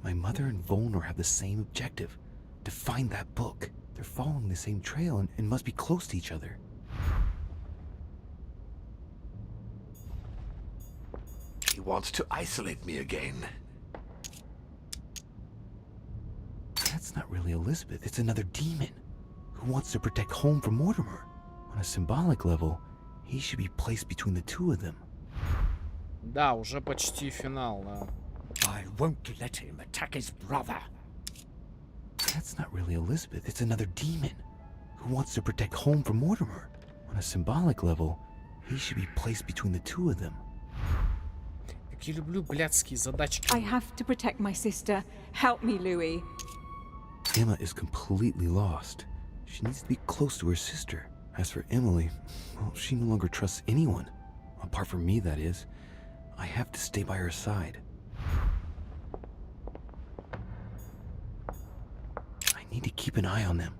My mother and Volnor have the same objective. To find that book. They're following the same trail and must be close to each other. He wants to isolate me again. That's not really Elizabeth, it's another demon who wants to protect home from Mortimer. On a symbolic level, he should be placed between the two of them. Да, уже почти финал, да. I won't let him attack his brother. That's not really Elizabeth, it's another demon who wants to protect home from Mortimer. On a symbolic level, he should be placed between the two of them. Как я люблю блядские задачки. I have to protect my sister. Help me, Louis. Emma is completely lost. She needs to be close to her sister. As for Emily, well, she no longer trusts anyone. Apart from me, that is. I have to stay by her side. I need to keep an eye on them.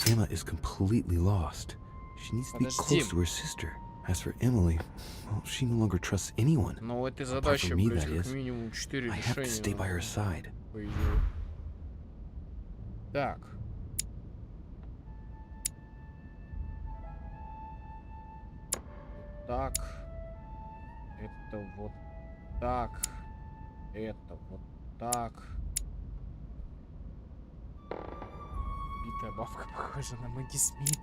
Emma is completely lost. She needs to be close to her sister. As for Emily, well, she no longer trusts anyone. Но у этой Apart задачи, from me, блядь, that как is. минимум 4 I have to stay by her решения. side. По идее. Так. Так. Это вот так. Это вот так. Битая бабка похожа на Мэгги Смит.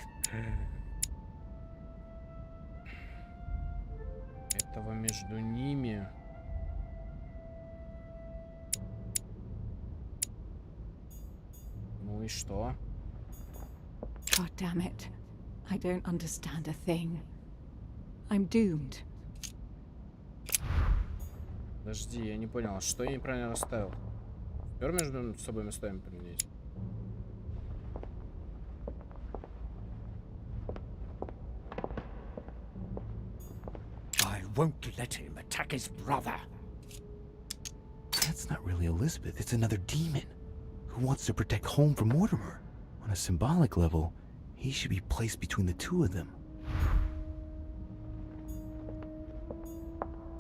Этого между ними. Ну и что? God damn it. I don't understand a thing. I'm doomed. Подожди, я не понял, что я неправильно расставил? Теперь между собой местами поменять. I won't let him attack his brother. That's not really Elizabeth, it's another demon who wants to protect home from Mortimer. On a symbolic level, he should be placed between the two of them.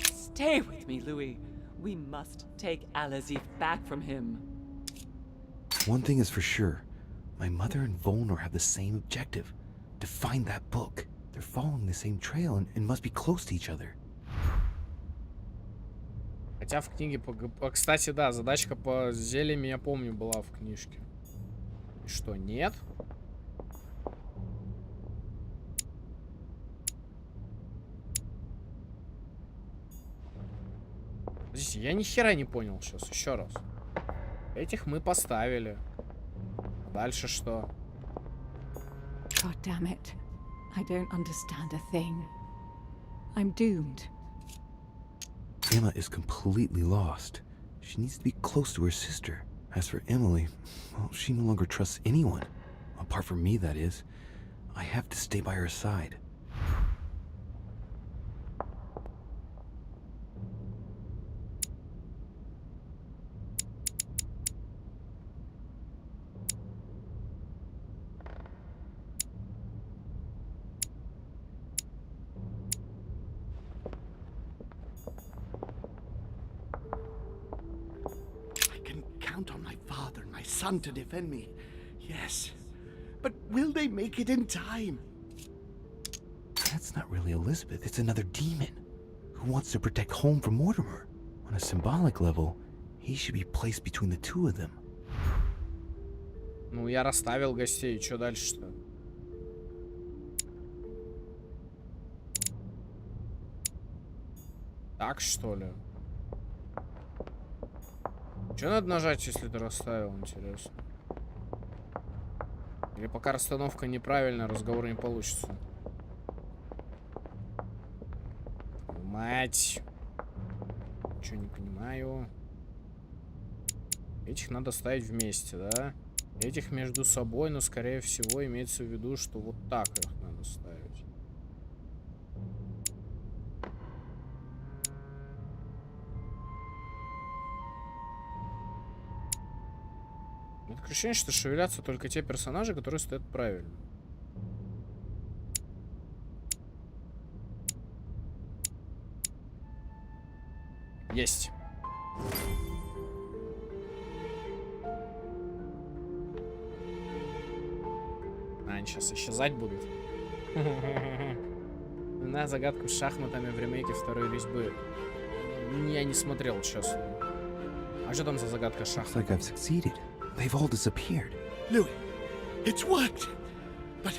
Stay with me, Louis. We must take Alazif back from him. One thing is for sure. My mother and Volnor have the same objective. To find that book. They're following the same trail and must be close to each other. Хотя в книге, кстати, да, задачка по зельям, я помню, была в книжке. И что, нет? Подождите, я ни хера не понял сейчас, еще раз. Этих мы поставили. Дальше что? God damn it. I don't understand a thing. I'm doomed. Emma is completely lost. She needs to be close to her sister. As for Emily, well, she no longer trusts anyone. Apart from me, that is. I have to stay by her side. Count on my father and my son to defend me. Yes. But will they make it in time? That's not really Elizabeth, it's another demon who wants to protect home from Mortimer. On a symbolic level, he should be placed between the two of them. Ну, я расставил гостей, что дальше-то? Так, что ли? Что надо нажать, если ты расставил, интересно? Или пока расстановка неправильная, разговор не получится? Мать. Ничего не понимаю. Этих надо ставить вместе, да? Этих между собой, но скорее всего имеется в виду, что вот так их надо ставить. Такое ощущение, что шевелятся только те персонажи, которые стоят правильно. Есть. Они сейчас исчезать будут. На загадку с шахматами в ремейке второй резьбы. Я не смотрел, честно. А что там за загадка с шахматами? Like I've succeeded. They've all disappeared. Louis, it's worked. But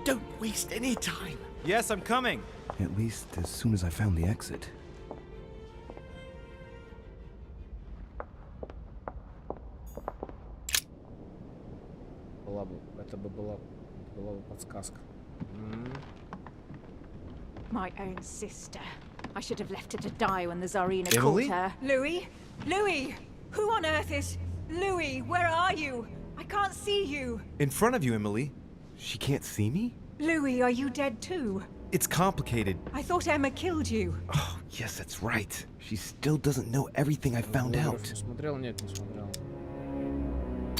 don't waste any time. Yes, I'm coming. At least as soon as I found the exit. Это была бы подсказка. My own sister. I should have left her to die when the Tsarina Emily? caught her. Louis? Louis! Who on earth is... Louis, where are you? I can't see you. In front of you, Emily. She can't see me? Louis, are you dead too? It's complicated. I thought Emma killed you. Oh, yes, that's right. She still doesn't know everything I found out. Смотрел? Нет, не смотрел.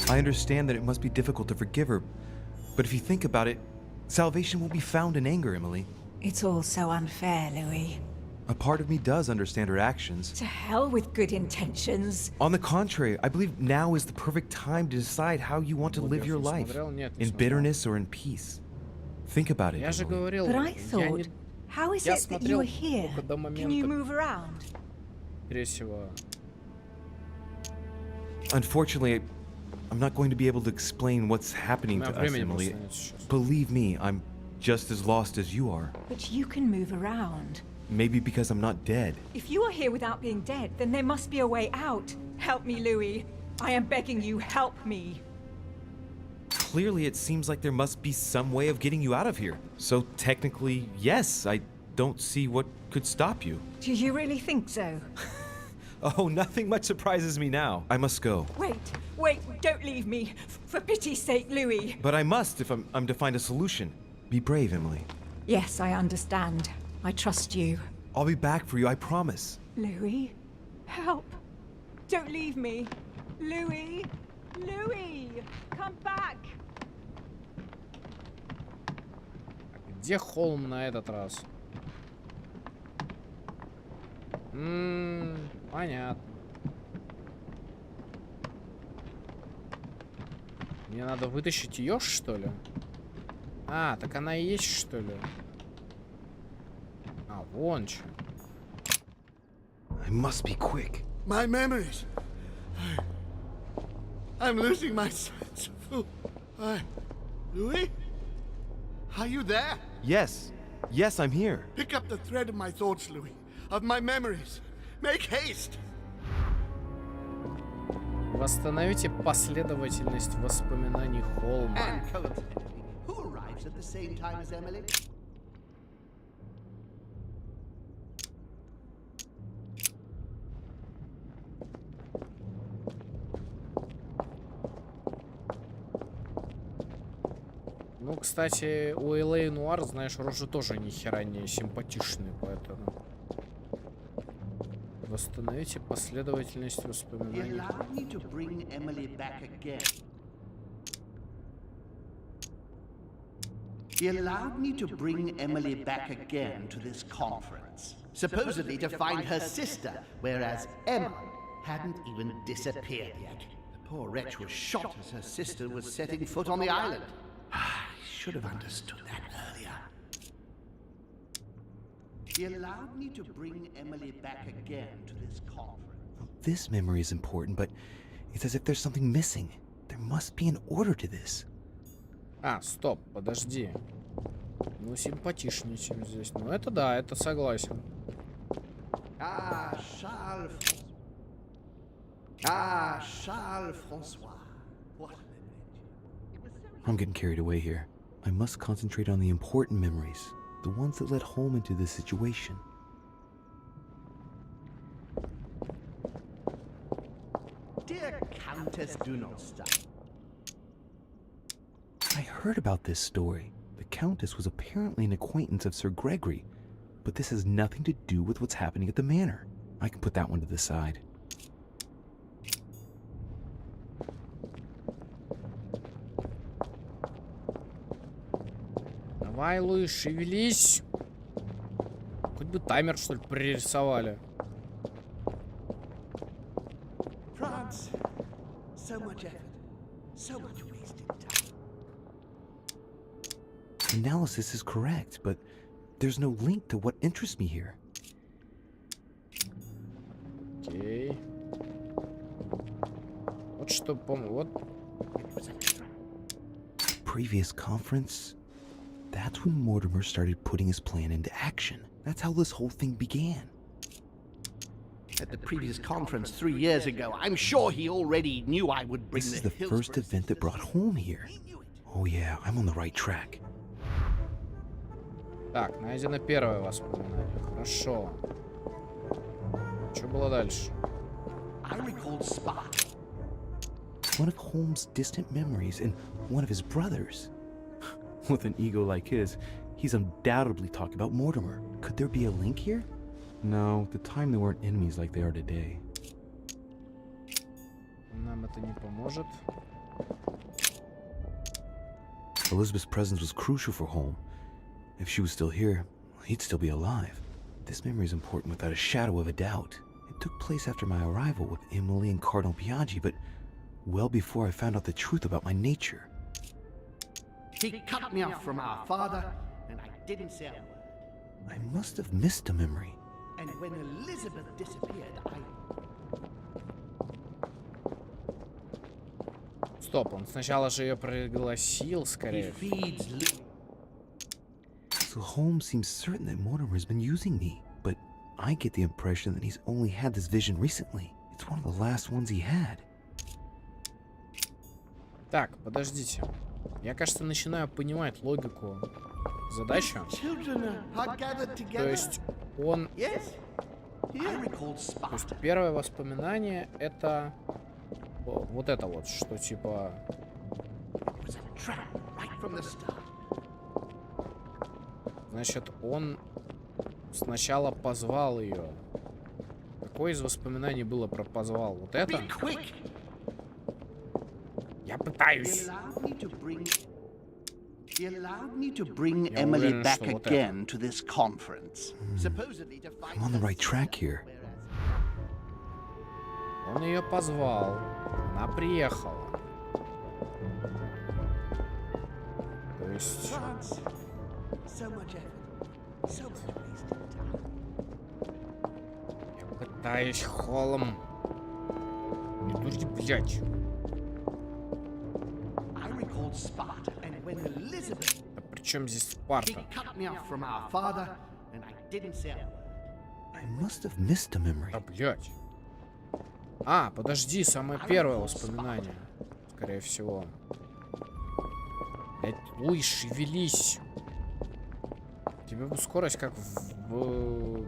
I understand that it must be difficult to forgive her, but if you think about it, salvation will be found in anger, Emily. It's all so unfair, Louis. A part of me does understand her actions. To hell with good intentions. On the contrary, I believe now is the perfect time to decide how you want to live your life, in bitterness or in peace. Think about it, Я же Emily. говорил, But I я thought, не how is я it that you смотрел are here? только до Can you момента move around? третьего. Unfortunately, I'm not going to be able to explain what's happening to us, Emily. Believe me, I'm just as lost as you are. But you can move around. Maybe because I'm not dead. If you are here without being dead, then there must be a way out. Help me, Louis. I am begging you, help me. Clearly, it seems like there must be some way of getting you out of here. So technically, yes, I don't see what could stop you. Do you really think so? Oh, nothing much surprises me now. I must go. Wait, don't leave me. For pity's sake, Louis. But I must if I'm to find a solution. Be brave, Emily. Yes, I understand. I trust you. I'll be back for you, I promise. Louis, help. Don't leave me. Louis! Louis! Come back! Где холм на этот раз? Понятно. Мне надо вытащить ее, что ли? А, так она и есть, что ли? А, вон что. I must be quick. My memories. I'm losing my sense of who. Louis? Are you there? Yes, I'm here. Pick up the thread of my thoughts, Louis. Of my memories. Make haste. Восстановите последовательность воспоминаний холма. And coincidentally, who arrives at the same time as Emily? Ну, кстати, у L.A. Noire, знаешь, рожи тоже ни хера не симпатичные, поэтому... Восстановите последовательность воспоминаний. He allowed me to bring Emily back again to this conference, supposedly to find her sister, whereas Emma hadn't even disappeared yet. The poor wretch was shot as her sister was setting foot on the island. I should have understood that earlier. He allowed me to bring Emily back again to this conference. This memory is important, but it's as if there's something missing. There must be an order to this. А, стоп, подожди. Ну, симпатичнее, чем здесь. Ну, это да, это согласен. Ah, Charles. Ah, Charles François. What an adventure. I'm getting carried away here. I must concentrate on the important memories, the ones that led home into this situation. Dear Countess, do not stop. I heard about this story. The Countess was apparently an acquaintance of Sir Gregory, but this has nothing to do with what's happening at the manor. I can put that one to the side. Давай, Луи, шевелись. Хоть бы таймер, что ли, пририсовали. France, so much effort, so much wasted time. Analysis is correct, but there's no link to what interests me here. Окей. Вот что помню, вот. Previous conference? That's when Mortimer started putting his plan into action. That's how this whole thing began. At the previous conference 3 years ago, I'm sure he already knew I would bring This is the the first event that brought home here. Oh yeah, I'm on the right track. Так, найдено первое воспоминание. Хорошо. Что было дальше? I recalled Spark. One of Holmes' distant memories and one of his brothers. With an ego like his, he's undoubtedly talking about Mortimer. Could there be a link here? No, at the time they weren't enemies like they are today. Нам это не поможет. Elizabeth's presence was crucial for Holmes. If she was still here, he'd still be alive. This memory is important without a shadow of a doubt. It took place after my arrival with Emily and Cardinal Biaggi, but well before I found out the truth about my nature. He cut me off from our father, and I didn't say a word. I must have missed a memory. And when Elizabeth disappeared, Стоп, он сначала же ее пригласил, скорее. So Holmes seems certain that Mortimer has been using me, but I get the impression that he's only had this vision recently. It's one of the last ones he had. Так, подождите. Я, кажется, начинаю понимать логику задачи. То есть он... То есть первое воспоминание это вот это вот, что типа... Значит, он сначала позвал ее. Какое из воспоминаний было про позвал? Вот это? Я пытаюсь. He allowed me to bring Emily back again to this conference. Supposedly to find. I'm on the right track here. Он ее позвал. Она приехала. То есть... Я пытаюсь, Холм. Не дури, блядь. А при чем здесь Спарта? I must have missed a memory. А, блядь. А, подожди, самое первое воспоминание. Скорее всего. Блядь, Луи, шевелись. Тебе бы скорость как в...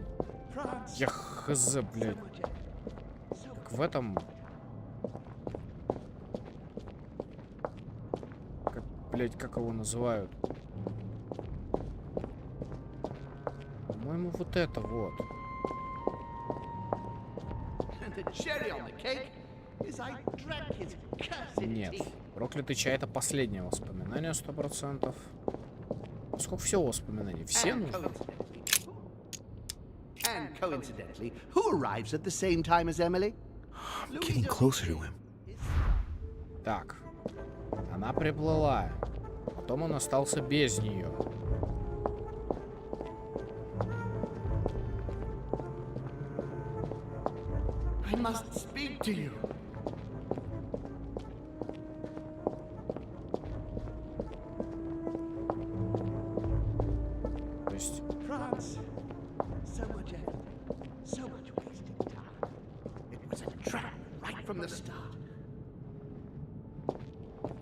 Я хз, блядь. Как в этом... Как, блядь, как его называют? По-моему, вот это вот. Нет. Проклятый чай — это последнее воспоминание, 100%. Сколько всего воспоминаний? Все нужно? And coincidentally, who arrives at the same time as Emily? I'm getting closer to him. Так. Она приплыла. Потом он остался без нее. I must speak to you. То есть... France, so much effort, so much wasted time. It was a trap right from the start.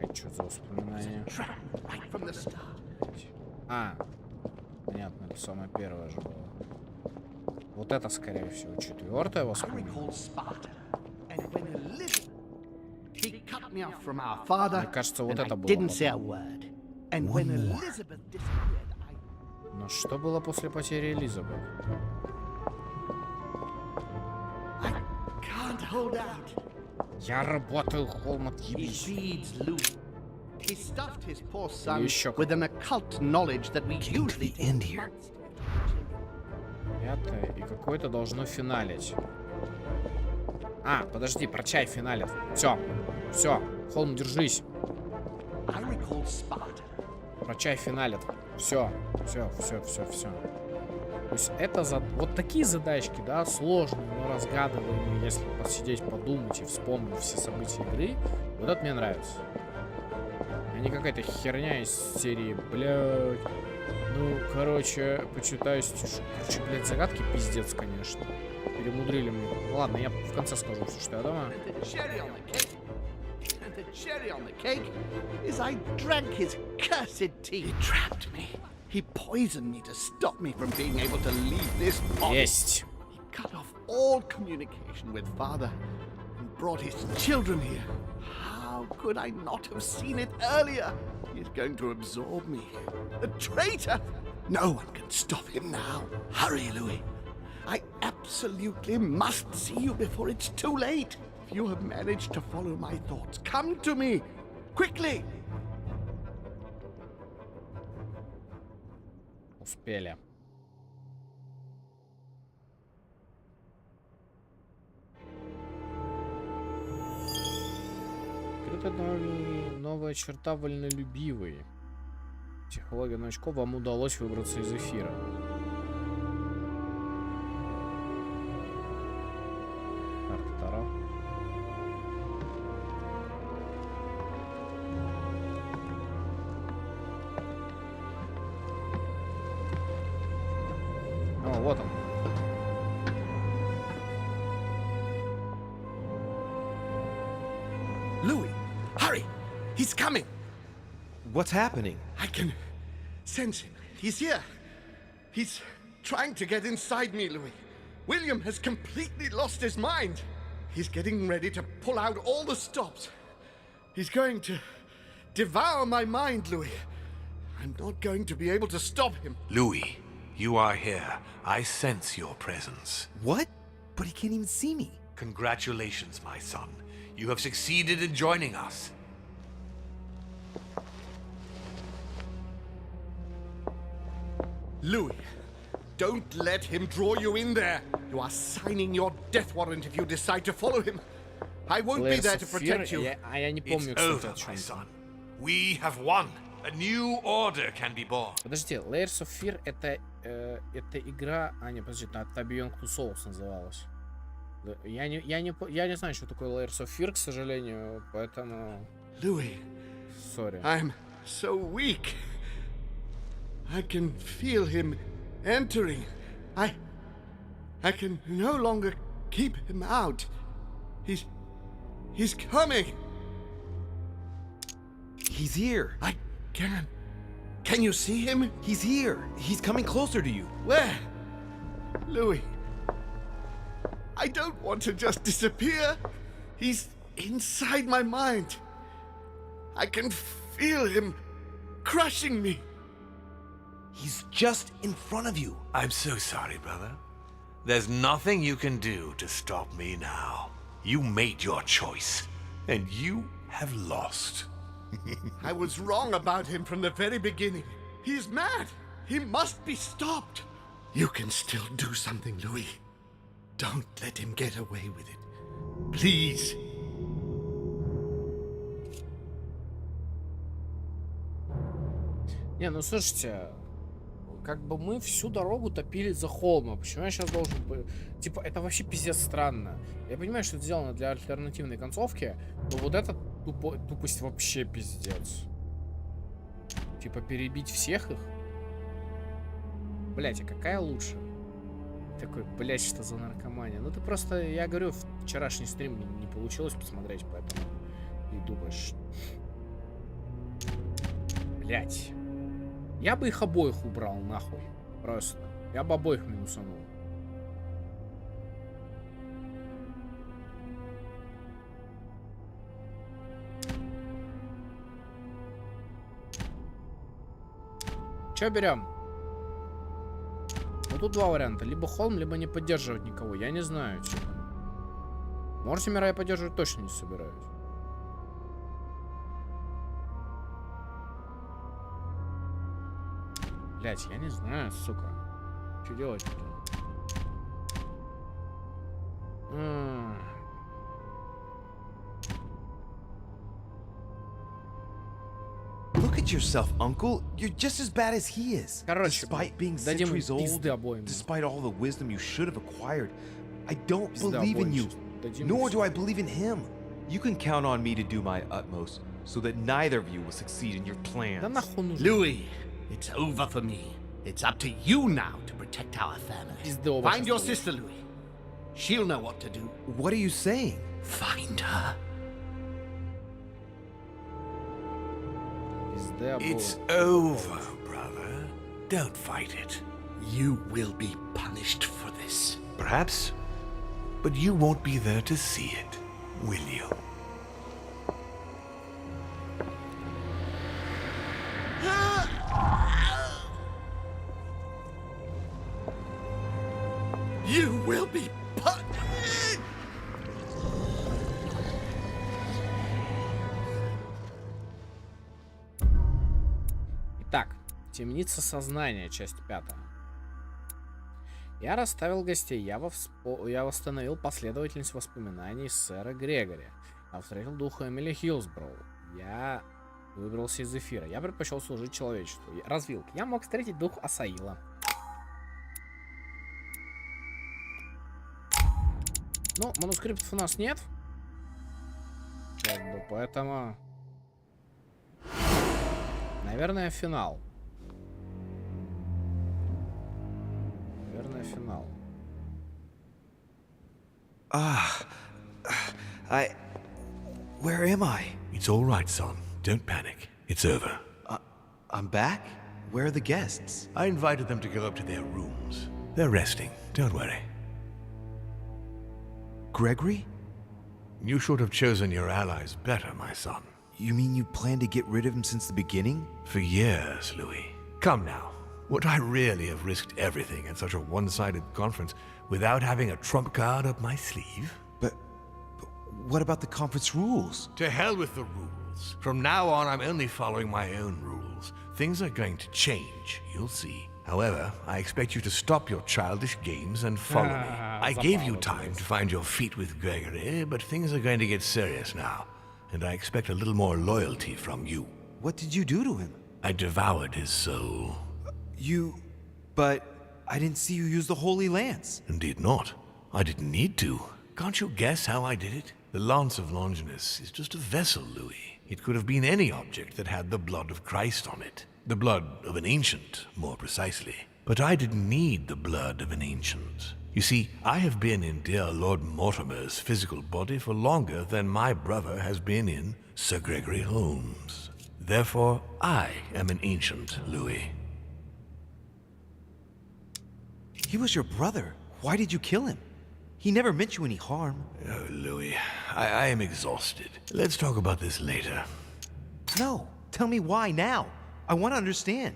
Это что за воспоминание? Trap right from the start. А, понятно, это самое первое же было. Вот это, скорее всего, четвертое I воспоминание. recall Sparta, and when Elizabeth, he cut me off from our father, Мне кажется, вот and это I было didn't say a потом. word. And when Elizabeth disappeared, I... Но что было после потери Элизабет? I can't hold out. Я работаю, Холм, He отъебись. feeds Luke. He stuffed his poor son еще with an occult knowledge that we usually end here. months to Пятое, и какое-то должно финалить. А, подожди, про чай финалит. Все, все, Холм, держись. I recall Sparta. Про чай финалит. Все. То есть это вот такие задачки, да, сложные, но разгадываемые, если посидеть, подумать и вспомнить все события игры. Вот это мне нравится. А не какая-то херня из серии, блядь. Ну, короче, почитаю стишок. Короче, блядь, загадки пиздец, конечно. Перемудрили мне. Ну, ладно, я в конце скажу все, что я думаю. And the cherry on the cake is I drank his cursed tea. He trapped me. He poisoned me to stop me from being able to leave this body. Есть. He cut off all communication with father and brought his children here. How could I not have seen it earlier? He's going to absorb me. The traitor! No one can stop him now. Hurry, Louis. I absolutely must see you before it's too late. If you have managed to follow my thoughts, come to me. Quickly! Успели. Открыта новая черта вольнолюбивый. Психология новичков. Вам удалось выбраться из эфира. Карта Таро. О, вот он. Louis, hurry! He's coming! What's happening? I can sense him. He's here. He's trying to get inside me, Louis. William has completely lost his mind. He's getting ready to pull out all the stops. He's going to devour my mind, Louis. I'm not going to be able to stop him. Louis, you are here. I sense your presence. What? But he can't even see me. Congratulations, my son. You have succeeded in joining us. Louis, don't let him draw you in there. You are signing your death warrant if you decide to follow him. I won't be there to protect you. Я не помню, It's кстати, over, о чем. my son. We have won. A new order can be born. Подожди, Layers of Fear это игра... А, не, подожди, это Beyond Two Souls называлась. Я не знаю, что такое Layers of Fear, к сожалению, поэтому... Louis, Sorry. I'm so weak. I can feel him entering. I can no longer keep him out. He's coming. He's here. I can. Can you see him? He's here. He's coming closer to you. Where? Louis. I don't want to just disappear. He's inside my mind. I can feel him crushing me. He's just in front of you. I'm so sorry, brother. There's nothing you can do to stop me now. You made your choice, and you have lost. I was wrong about him from the very beginning. He's mad. He must be stopped. You can still do something, Louis. Don't let him get away with it. Please. Не, ну слушайте, как бы мы всю дорогу топили за Холма. Почему я сейчас должен быть... Типа, это вообще пиздец странно. Я понимаю, что это сделано для альтернативной концовки, но вот эта тупость вообще пиздец. Типа, перебить всех их? Блять, а какая лучше? Такой, блядь, что за наркомания. Ну ты просто, я говорю, вчерашний стрим не получилось посмотреть, поэтому и думаешь... Блядь. Я бы их обоих убрал, нахуй. Просто. Я бы обоих минусанул. Чё берем? Ну тут два варианта. Либо холм, либо не поддерживать никого. Я не знаю, что там. Мортимера я поддерживать точно не собираюсь. Блять, я не знаю, сука. Что делать-то? Look at yourself, Uncle. You're just as bad as he is. Короче, despite being дадим им centuries old, пизды обоим. despite all the wisdom you should have acquired, I don't Пизда believe in обоим. you, Дадим nor им do I believe in him. You can count on me to do my utmost so that neither of you will succeed in your plans. Да нахуй нужен. Louis, it's over for me. It's up to you now to protect our family. Пизды оба Find your сейчас sister, Louis. She'll know what to do. What are you saying? Find her. Пизды обоим. It's over, brother. Don't fight it. You will be punished for this. Perhaps, but you won't be there to see it, will you? You will be punished. Итак, темница сознания, часть 5. Я расставил гостей, я восстановил последовательность воспоминаний сэра Грегори. Я встретил духа Эмили Хиллсброу. Я выбрался из эфира. Я предпочел служить человечеству. Развилка. Я мог встретить дух Асаила. Ну, манускриптов у нас нет. Как бы, поэтому... Наверное, финал. Наверное, финал. Where am I? It's all right, son. Don't panic. It's over. I'm back? Where are the guests? I invited them to go up to their rooms. They're resting. Don't worry. Gregory? You should have chosen your allies better, my son. You mean you planned to get rid of him since the beginning? For years, Louis. Come now. Would I really have risked everything in such a one-sided conference without having a trump card up my sleeve? But what about the conference rules? To hell with the rules. From now on, I'm only following my own rules. Things are going to change, you'll see. However, I expect you to stop your childish games and follow me. I gave you time to find your feet with Gregory, but things are going to get serious now. And I expect a little more loyalty from you. What did you do to him? I devoured his soul. But I didn't see you use the Holy Lance. Indeed not. I didn't need to. Can't you guess how I did it? The Lance of Longinus is just a vessel, Louis. It could have been any object that had the blood of Christ on it. The blood of an ancient, more precisely. But I didn't need the blood of an ancient. You see, I have been in dear Lord Mortimer's physical body for longer than my brother has been in Sir Gregory Holmes. Therefore, I am an ancient, Louis. He was your brother. Why did you kill him? He never meant you any harm. Oh, Louis, I am exhausted. Let's talk about this later. No, tell me why now. I want to understand.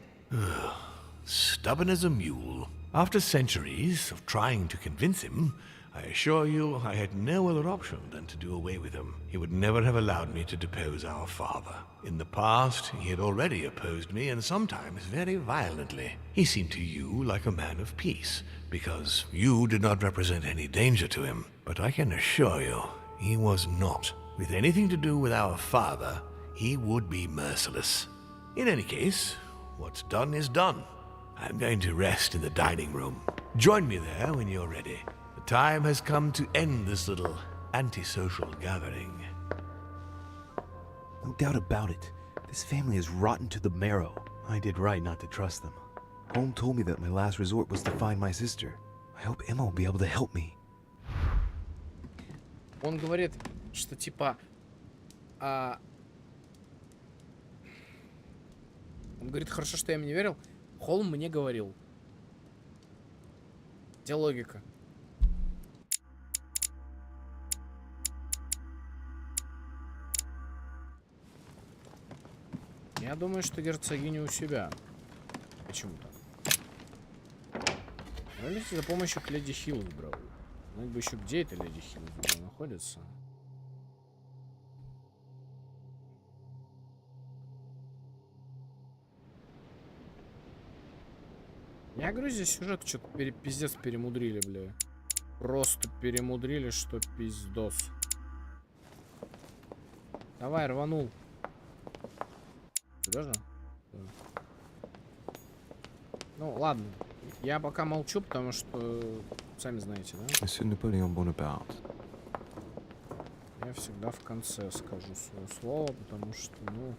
Stubborn as a mule. After centuries of trying to convince him, I assure you I had no other option than to do away with him. He would never have allowed me to depose our father. In the past, he had already opposed me, and sometimes very violently. He seemed to you like a man of peace, because you did not represent any danger to him. But I can assure you, he was not. With anything to do with our father, he would be merciless. In any case, what's done is done. I'm going to rest in the dining room. Join me there when you're ready. The time has come to end this little antisocial gathering. No doubt about it. This family is rotten to the marrow. I did right not to trust them. Home told me that my last resort was to find my sister. I hope Emma will be able to help me. Он говорит, что типа... Он говорит, хорошо, что я им не верил. Холм мне говорил. Где логика? Я думаю, что герцогиня у себя. Почему-то. Давайте за помощью к леди Хиллсброу. Знать бы еще, где эта леди Хиллсброу находится. Я говорю, здесь сюжет что-то пиздец перемудрили, бля. Просто перемудрили, что пиздос. Давай, рванул. Сюда же? Ну, ладно. Я пока молчу, потому что... Сами знаете, да? Monsieur Napoléon Bonaparte. Я всегда в конце скажу свое слово, потому что, ну...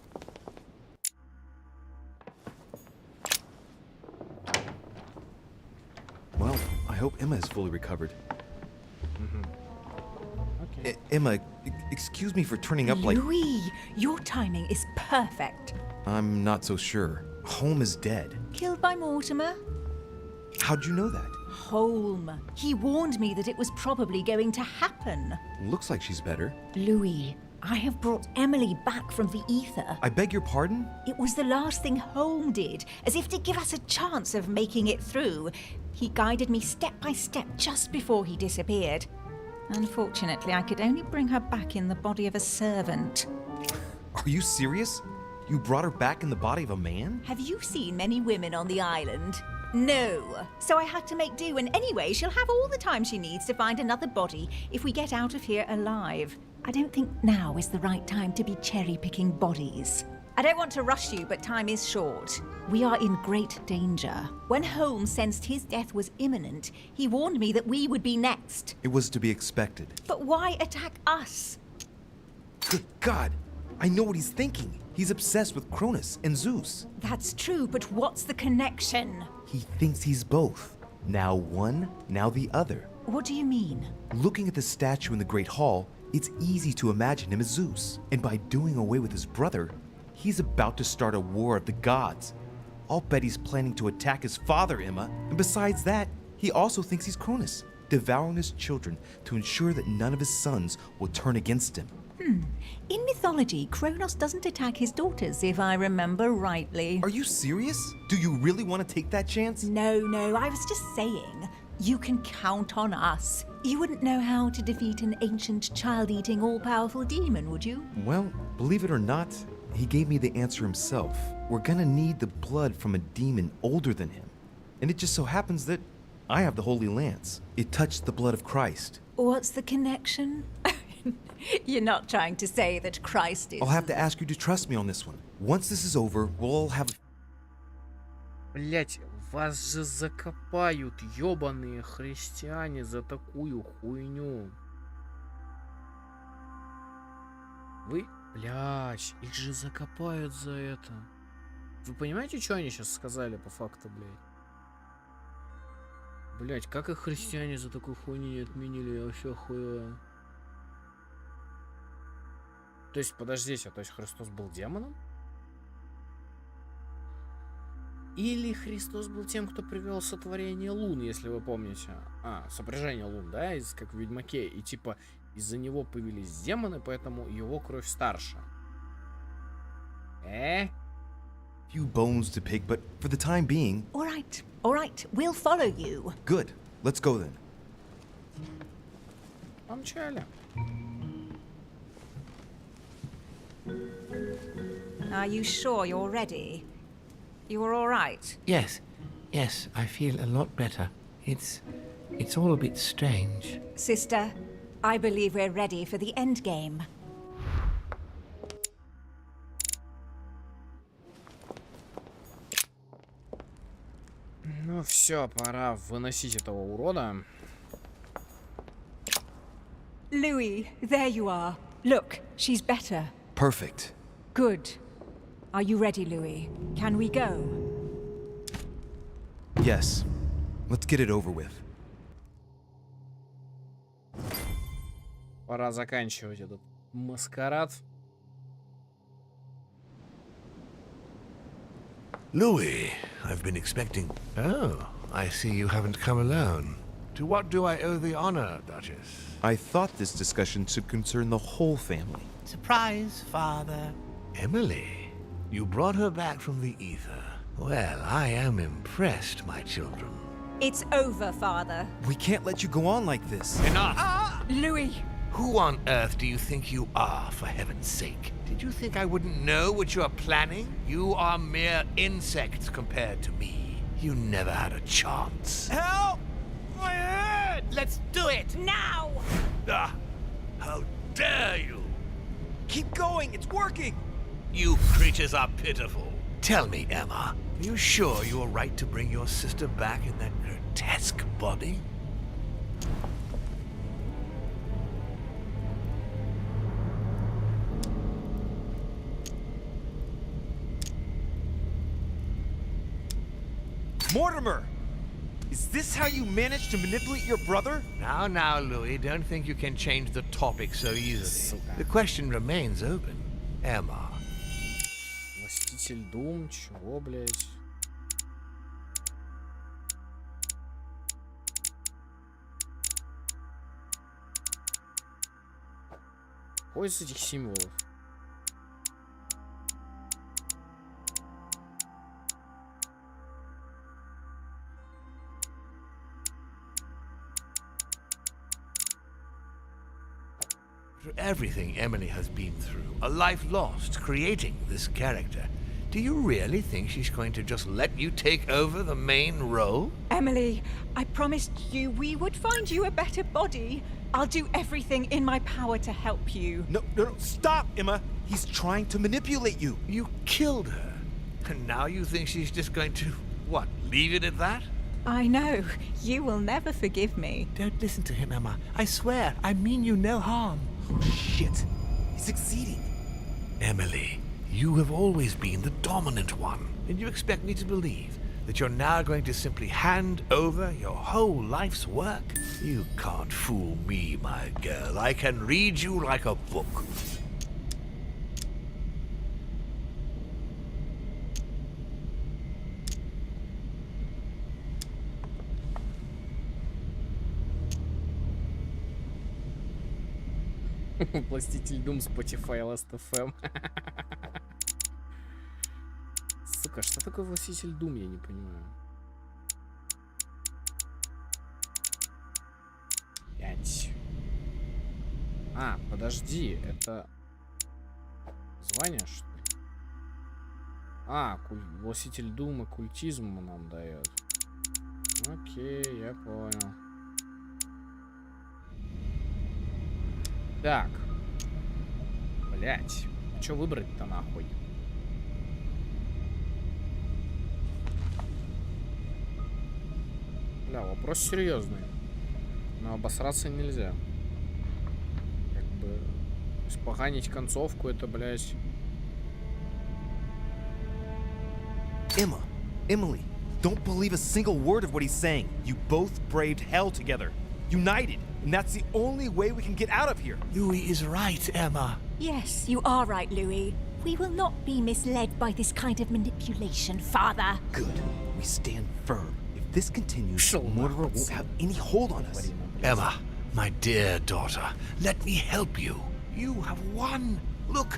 Well, I hope Emma is fully recovered. Okay. Emma, excuse me for turning up like... Louis, your timing is perfect. I'm not so sure. Holm is dead. Killed by Mortimer? How'd you know that? Holm. He warned me that it was probably going to happen. Looks like she's better. Louis, I have brought Emily back from the ether. I beg your pardon? It was the last thing Holm did, as if to give us a chance of making it through. He guided me step by step just before he disappeared. Unfortunately, I could only bring her back in the body of a servant. Are you serious? You brought her back in the body of a man? Have you seen many women on the island? No. So I had to make do, and anyway, she'll have all the time she needs to find another body if we get out of here alive. I don't think now is the right time to be cherry-picking bodies. I don't want to rush you, but time is short. We are in great danger. When Holmes sensed his death was imminent, he warned me that we would be next. It was to be expected. But why attack us? Good God! I know what he's thinking. He's obsessed with Cronus and Zeus. That's true, but what's the connection? He thinks he's both. Now one, now the other. What do you mean? Looking at the statue in the Great Hall, it's easy to imagine him as Zeus. And by doing away with his brother, he's about to start a war of the gods. I'll bet he's planning to attack his father, Emma. And besides that, he also thinks he's Cronus, devouring his children to ensure that none of his sons will turn against him. In mythology, Kronos doesn't attack his daughters, if I remember rightly. Are you serious? Do you really want to take that chance? No, I was just saying. You can count on us. You wouldn't know how to defeat an ancient, child-eating, all-powerful demon, would you? Well, believe it or not, he gave me the answer himself. We're gonna need the blood from a demon older than him. And it just so happens that I have the Holy Lance. It touched the blood of Christ. What's the connection? You're not trying to say that Christ is... I'll have to ask you to trust me on this one. Once this is over, we'll all have... Блять, вас же закопают, ёбаные христиане, за такую хуйню. Вы... Блять, их же закопают за это. Вы понимаете, что они сейчас сказали по факту, блять? Блять, как их христиане за такую хуйню не отменили, я вообще охуеваю. То есть, подождите, то есть Христос был демоном? Или Христос был тем, кто привел сотворение лун, если вы помните? Сопряжение лун, да, как в Ведьмаке. И типа из-за него появились демоны, поэтому его кровь старше. Few bones to pick, but for the time being... All right, we'll follow you. Good, let's go then. Помчали. Are you sure you're ready? You are all right? Yes, I feel a lot better. It's all a bit strange. Sister, I believe we're ready for the end game. Ну все, пора выносить этого урода. Louis, there you are. Look, she's better. Perfect. Good. Are you ready, Louis? Can we go? Yes. Let's get it over with. Пора заканчивать этот маскарад. Louis, I've been expecting... Oh, I see you haven't come alone. To what do I owe the honor, Duchess? I thought this discussion should concern the whole family. Surprise, father. Emily, you brought her back from the ether. Well, I am impressed, my children. It's over, Father. We can't let you go on like this. Enough! Louis! Who on earth do you think you are, for heaven's sake? Did you think I wouldn't know what you're planning? You are mere insects compared to me. You never had a chance. Help! My head! Let's do it! Now! Ah, how dare you! Keep going, it's working! You creatures are pitiful. Tell me, Emma, are you sure you were right to bring your sister back in that grotesque body? Mortimer! Is this how you managed to manipulate your brother? Now, Louis, don't think you can change the topic so easily. The question remains open. Emma. Властитель Дум, чего, блядь? Какой из этих символов? For everything Emily has been through, a life lost creating this character, do you really think she's going to just let you take over the main role? Emily, I promised you we would find you a better body. I'll do everything in my power to help you. No, stop, Emma! He's trying to manipulate you! You killed her, and now you think she's just going to, what, leave it at that? I know. You will never forgive me. Don't listen to him, Emma. I swear, I mean you no harm. Oh, shit. He's succeeding. Emily, you have always been the dominant one, and you expect me to believe that you're now going to simply hand over your whole life's work? You can't fool me, my girl. I can read you like a book. Властитель Дум, Spotify, Last.fm. Сука, что такое Властитель Дум, я не понимаю. 5. А, подожди, это звание, что ли? А, Властитель Дума культизм нам дает. Окей, я понял. Так. Блять. Что выбрать-то нахуй? Бля, вопрос серьезный. Но обосраться нельзя. Как бы испоганить концовку, это, блять. Emily, don't believe a single word of what he's saying. You both braved hell together. United. And that's the only way we can get out of here. Louis is right, Emma. Yes, you are right, Louis. We will not be misled by this kind of manipulation, Father. Good. We stand firm. If this continues, Mortimer won't have any hold on us. Emma, my dear daughter, let me help you. You have won. Look,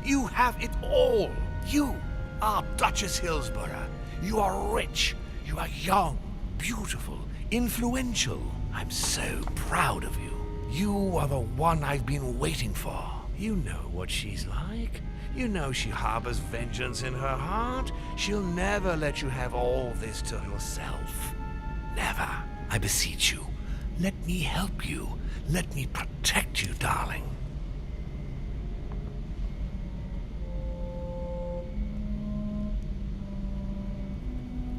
you have it all. You are Duchess Hillsborough. You are rich. You are young, beautiful, influential. I'm so proud of you. You are the one I've been waiting for. You know what she's like. You know she harbors vengeance in her heart. She'll never let you have all this to yourself. Never. I beseech you. Let me help you. Let me protect you, darling.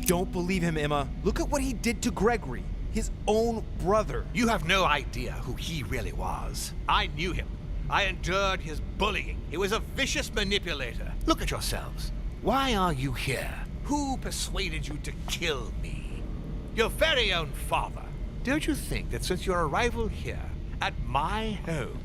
Don't believe him, Emma. Look at what he did to Gregory. His own brother. You have no idea who he really was. I knew him. I endured his bullying. He was a vicious manipulator. Look at yourselves. Why are you here? Who persuaded you to kill me? Your very own father. Don't you think that since your arrival here, at my home,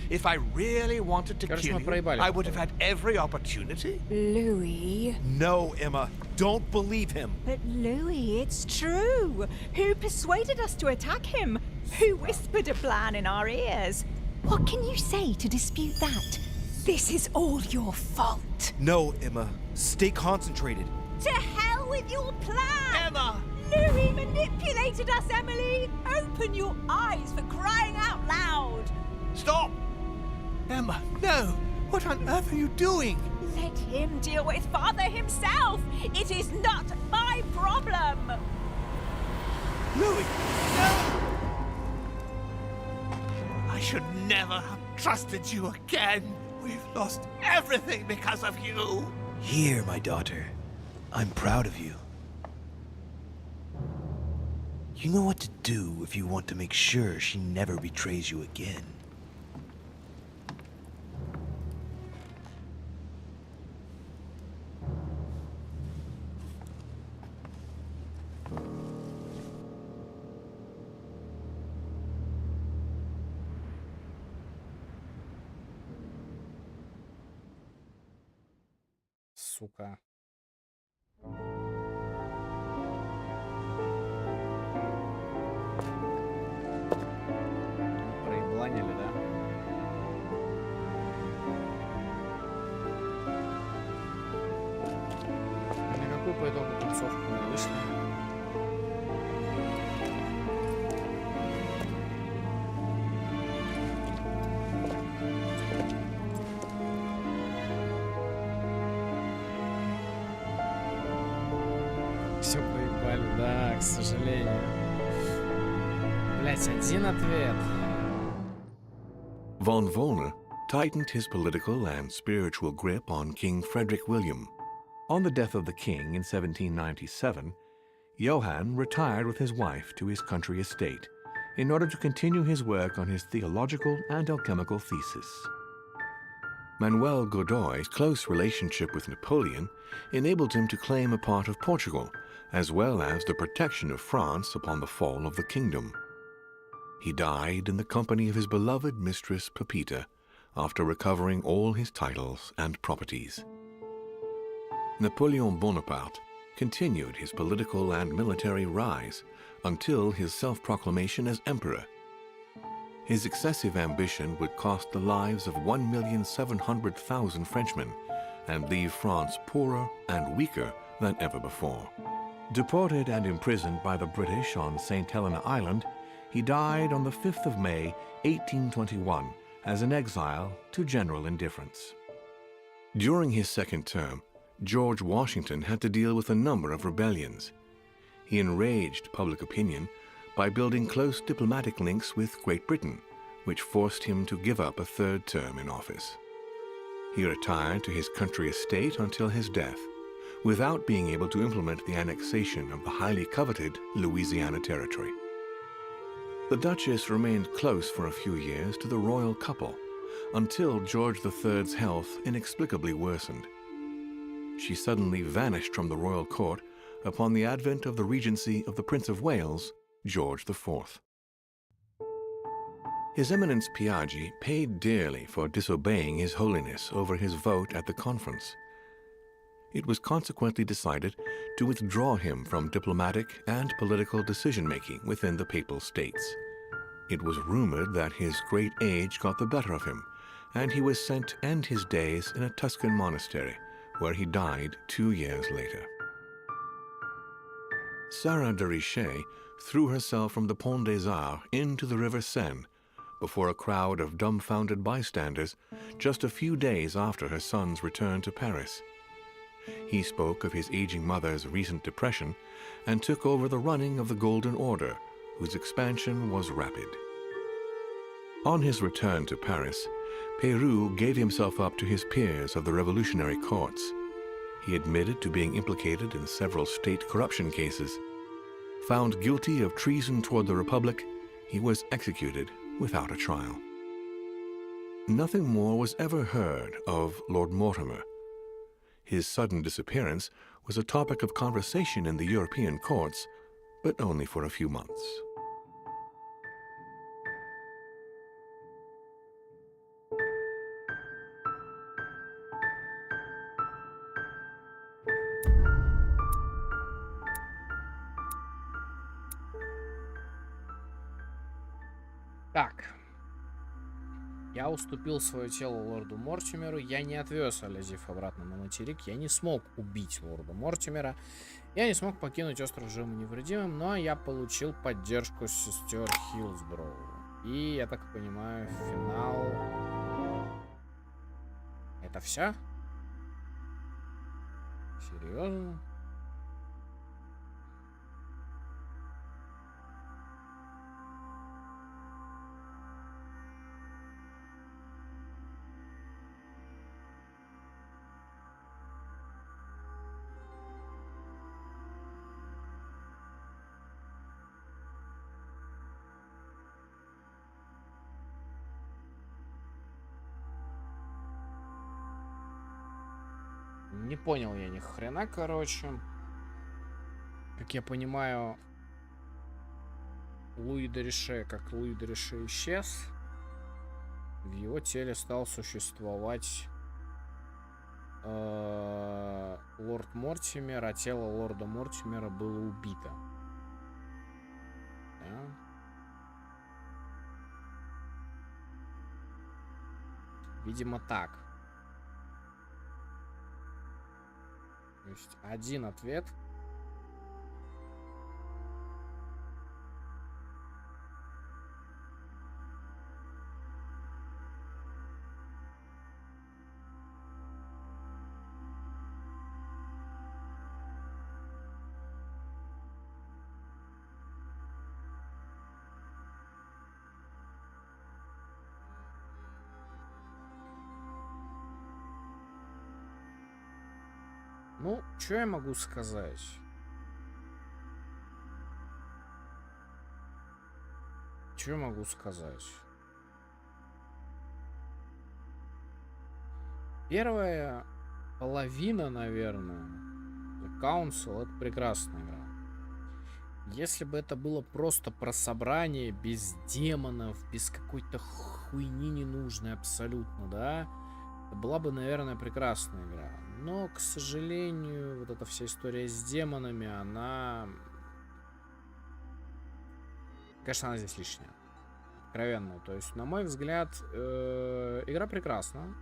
If I really wanted to Кажется, kill мы you, проебали. I would have had every opportunity. Louis. No, Emma. Don't believe him. But Louis, it's true. Who persuaded us to attack him? Who whispered a plan in our ears? What can you say to dispute that? This is all your fault. No, Emma. Stay concentrated. To hell with your plan! Emma! Louis manipulated us, Emily! Open your eyes for crying out loud! Stop! Emma, no! What on earth are you doing? Let him deal with Father himself! It is not my problem! Louis, no! I should never have trusted you again. We've lost everything because of you. Here, my daughter. I'm proud of you. You know what to do if you want to make sure she never betrays you again. Сука. Проебланили, да? Никакой по итогу концовку не вышли. Все проебали, да, к сожалению. Блять, один ответ. Von Wollner tightened his political and spiritual grip on King Frederick William. On the death of the king in 1797, Johann retired with his wife to his country estate in order to continue his work on his theological and alchemical thesis. Manuel Godoy's close relationship with Napoleon enabled him to claim a part of Portugal, as well as the protection of France upon the fall of the kingdom. He died in the company of his beloved mistress Pepita after recovering all his titles and properties. Napoleon Bonaparte continued his political and military rise until his self-proclamation as emperor. His excessive ambition would cost the lives of 1,700,000 Frenchmen and leave France poorer and weaker than ever before. Deported and imprisoned by the British on St. Helena Island, he died on the 5th of May, 1821, as an exile to general indifference. During his second term, George Washington had to deal with a number of rebellions. He enraged public opinion by building close diplomatic links with Great Britain, which forced him to give up a third term in office. He retired to his country estate until his death, without being able to implement the annexation of the highly coveted Louisiana Territory. The Duchess remained close for a few years to the royal couple, until George III's health inexplicably worsened. She suddenly vanished from the royal court upon the advent of the regency of the Prince of Wales, George IV. His Eminence Piaggi paid dearly for disobeying His Holiness over his vote at the conference. It was consequently decided to withdraw him from diplomatic and political decision-making within the Papal States. It was rumored that his great age got the better of him, and he was sent to end his days in a Tuscan monastery, where he died 2 years later. Sarah de Richet threw herself from the Pont des Arts into the River Seine before a crowd of dumbfounded bystanders just a few days after her son's return to Paris. He spoke of his aging mother's recent depression and took over the running of the Golden Order, whose expansion was rapid. On his return to Paris, Peyroux gave himself up to his peers of the revolutionary courts. He admitted to being implicated in several state corruption cases. Found guilty of treason toward the Republic, he was executed without a trial. Nothing more was ever heard of Lord Mortimer. His sudden disappearance was a topic of conversation in the European courts, but only for a few months. Так. Я уступил свое тело лорду Мортимеру, я не отвез Алязив обратно на материк, я не смог убить лорда Мортимера, я не смог покинуть остров живым и невредимым, но я получил поддержку сестер Хиллсброу. И, я так понимаю, финал... Это все? Серьезно? Не понял я ни хрена, короче. Как я понимаю, Луи де Рише исчез. В его теле стал существовать лорд Мортимер, а тело лорда Мортимера было убито. Да? Видимо, так. То есть один ответ. Ну, что я могу сказать? Что я могу сказать? Первая половина, наверное, The Council — это прекрасная игра. Если бы это было просто про собрание, без демонов, без какой-то хуйни ненужной абсолютно, да, это была бы, наверное, прекрасная игра. Но, к сожалению, вот эта вся история с демонами, она... Конечно, она здесь лишняя. Откровенно. То есть, на мой взгляд, игра прекрасна.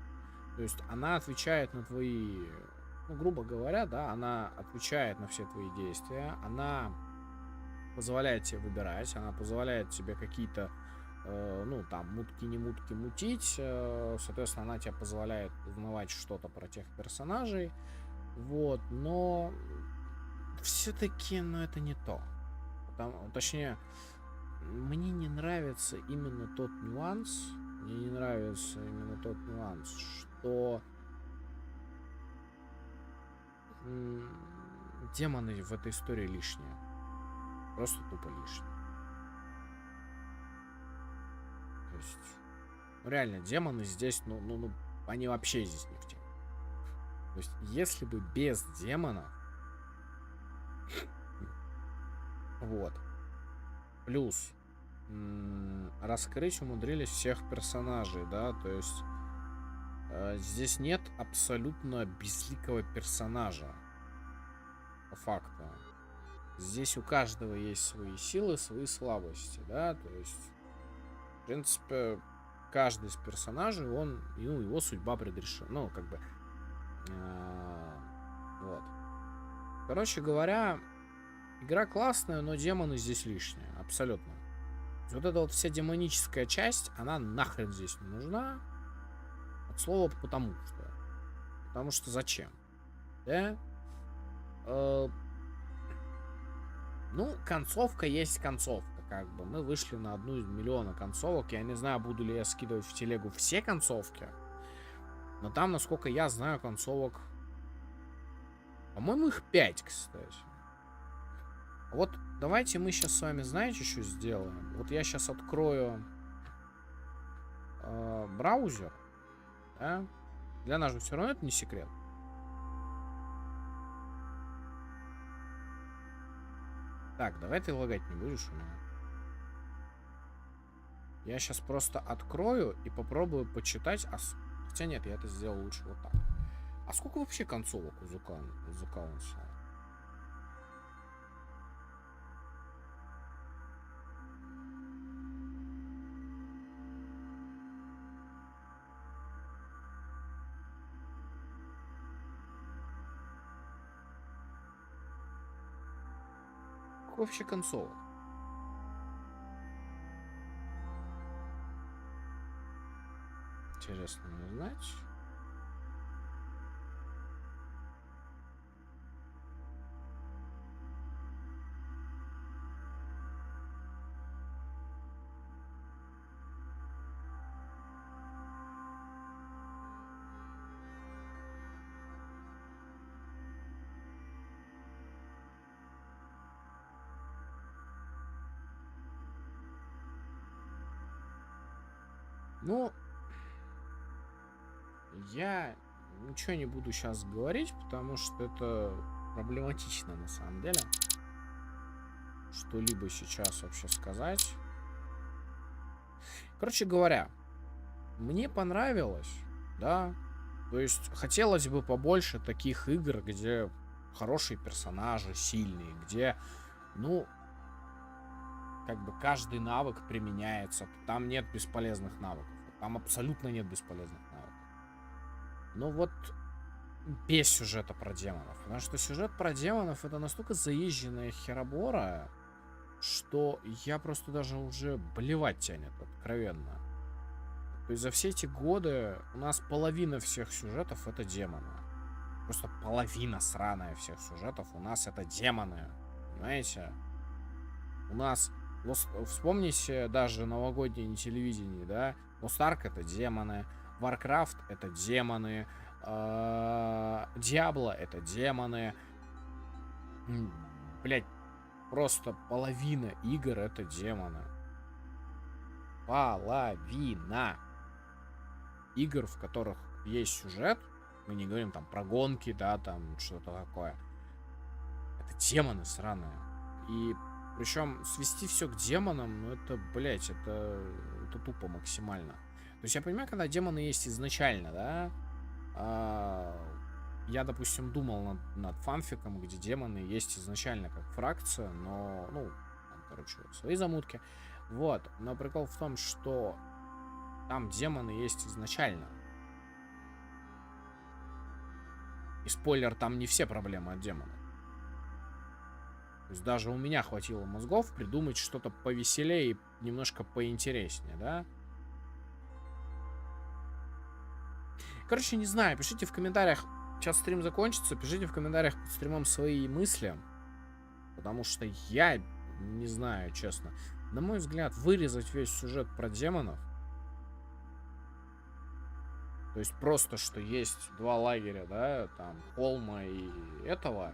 То есть, она отвечает на твои... Ну, грубо говоря, да, она отвечает на все твои действия. Она позволяет тебе выбирать. Она позволяет тебе какие-то... ну, там, мутки-не мутки мутить. Соответственно, она тебе позволяет узнавать что-то про тех персонажей. Вот, но все-таки, ну, это не то. Точнее, мне не нравится именно тот нюанс. Мне не нравится именно тот нюанс, что демоны в этой истории лишние. Просто тупо лишние. То есть, ну, реально, демоны здесь, ну, они вообще здесь не в теме. То есть, если бы без демонов, вот, плюс раскрыть умудрились всех персонажей, да, то есть здесь нет абсолютно безликого персонажа, по факту. Здесь у каждого есть свои силы, свои слабости, да, то есть, в принципе, каждый из персонажей, он, ну, его судьба предрешена, ну, как бы, вот. Короче говоря, игра классная, но демоны здесь лишние, абсолютно. Вот эта вот вся демоническая часть, она нахрен здесь не нужна. От слова потому что. Потому что зачем? Да? Ну, концовка есть концовка, как бы. Мы вышли на 1 из миллиона концовок. Я не знаю, буду ли я скидывать в телегу все концовки. Но там, насколько я знаю, концовок... По-моему, их 5, кстати. Вот давайте мы сейчас с вами, знаете, что сделаем? Вот я сейчас открою браузер. Да? Для нас же все равно это не секрет. Так, давай ты лагать не будешь у меня. Я сейчас просто открою и попробую почитать. Хотя нет, я это сделал лучше вот так. А сколько вообще концовок у The Council? вообще концовок? Интересно мне знать. Ну, я ничего не буду сейчас говорить, потому что это проблематично на самом деле. Что-либо сейчас вообще сказать. Короче говоря, мне понравилось, да. То есть хотелось бы побольше таких игр, где хорошие персонажи, сильные, где, ну, как бы каждый навык применяется. Там нет бесполезных навыков. Там абсолютно нет бесполезных навыков. Но вот без сюжета про демонов. Потому что сюжет про демонов — это настолько заезженная херобора, что я просто даже уже блевать тянет, откровенно. То есть за все эти годы у нас половина всех сюжетов — это демоны. Просто половина сраная всех сюжетов у нас — это демоны. Понимаете? У нас... Вспомните даже новогоднее телевидение, да? Lost Ark — это демоны, Warcraft — это демоны, Diablo — это демоны. Блять, просто половина игр — это демоны. Половина игр, в которых есть сюжет, мы не говорим там про гонки, да, там что-то такое. Это демоны сраные. И причем свести все к демонам, ну это, блять, это тупо максимально. То есть я понимаю, когда демоны есть изначально, да. Я, допустим, думал над фанфиком, где демоны есть изначально как фракция, но, ну, там, короче, свои замутки. Вот. Но прикол в том, что там демоны есть изначально. И спойлер, там не все проблемы от демона. То есть даже у меня хватило мозгов придумать что-то повеселее и немножко поинтереснее, да? Короче, не знаю, пишите в комментариях. Сейчас стрим закончится, пишите в комментариях под стримом свои мысли. Потому что я не знаю, честно. На мой взгляд, вырезать весь сюжет про демонов. То есть просто, что есть два лагеря, да, там, Холма и этого.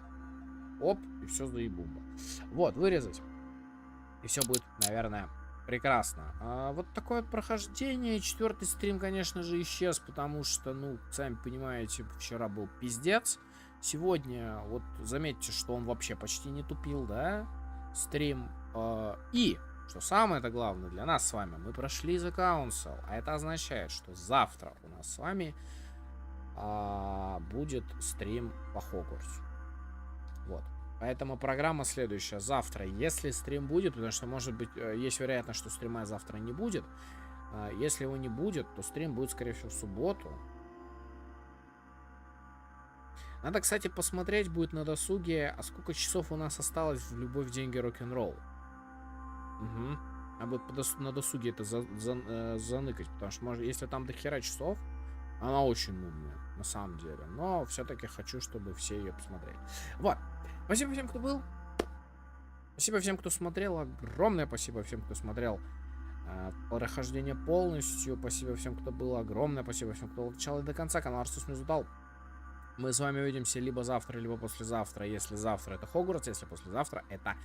Оп, и все заебумба. Вот, вырезать. И все будет, наверное, прекрасно. А вот такое вот прохождение. 4-й стрим, конечно же, исчез, потому что, ну, сами понимаете, вчера был пиздец. Сегодня, вот, заметьте, что он вообще почти не тупил, да, стрим. И, что самое-то главное для нас с вами, мы прошли The Council. А это означает, что завтра у нас с вами будет стрим по Хогвартсу. Вот. Поэтому программа следующая. Завтра, если стрим будет, потому что, может быть, есть вероятность, что стрима завтра не будет. Если его не будет, то стрим будет, скорее всего, в субботу. Надо, кстати, посмотреть будет на досуге, а сколько часов у нас осталось в «Любовь, деньги, рок-н-ролл». Угу. А будет на досуге это заныкать, потому что, может, если там до хера часов, она очень нудная, на самом деле. Но все-таки хочу, чтобы все ее посмотрели. Вот. Спасибо всем, кто был. Спасибо всем, кто смотрел. Огромное спасибо всем, кто смотрел прохождение полностью. Спасибо всем, кто был. Огромное спасибо всем, кто от начала до конца. Канал Арсус внизу дал. Мы с вами увидимся либо завтра, либо послезавтра. Если завтра это Хогвартс, если послезавтра это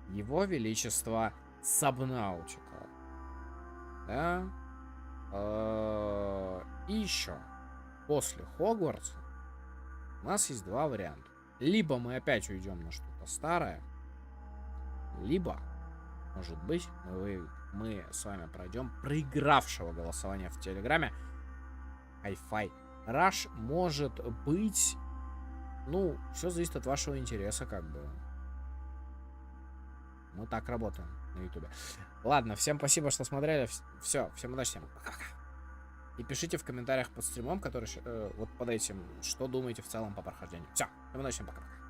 Его Величество Сабнаутика. Да? И еще. После Хогвартса у нас есть два варианта. Либо мы опять уйдем на что-то старое, либо, может быть, мы с вами пройдем проигравшего голосования в Телеграме Hi-Fi Rush. Может быть, ну, все зависит от вашего интереса, как бы. Мы так работаем на Ютубе. Ладно, всем спасибо, что смотрели. Все, всем удачи, всем пока-пока. И пишите в комментариях под стримом, который вот под этим, что думаете в целом по прохождению. Все, всем удачи, всем пока-пока.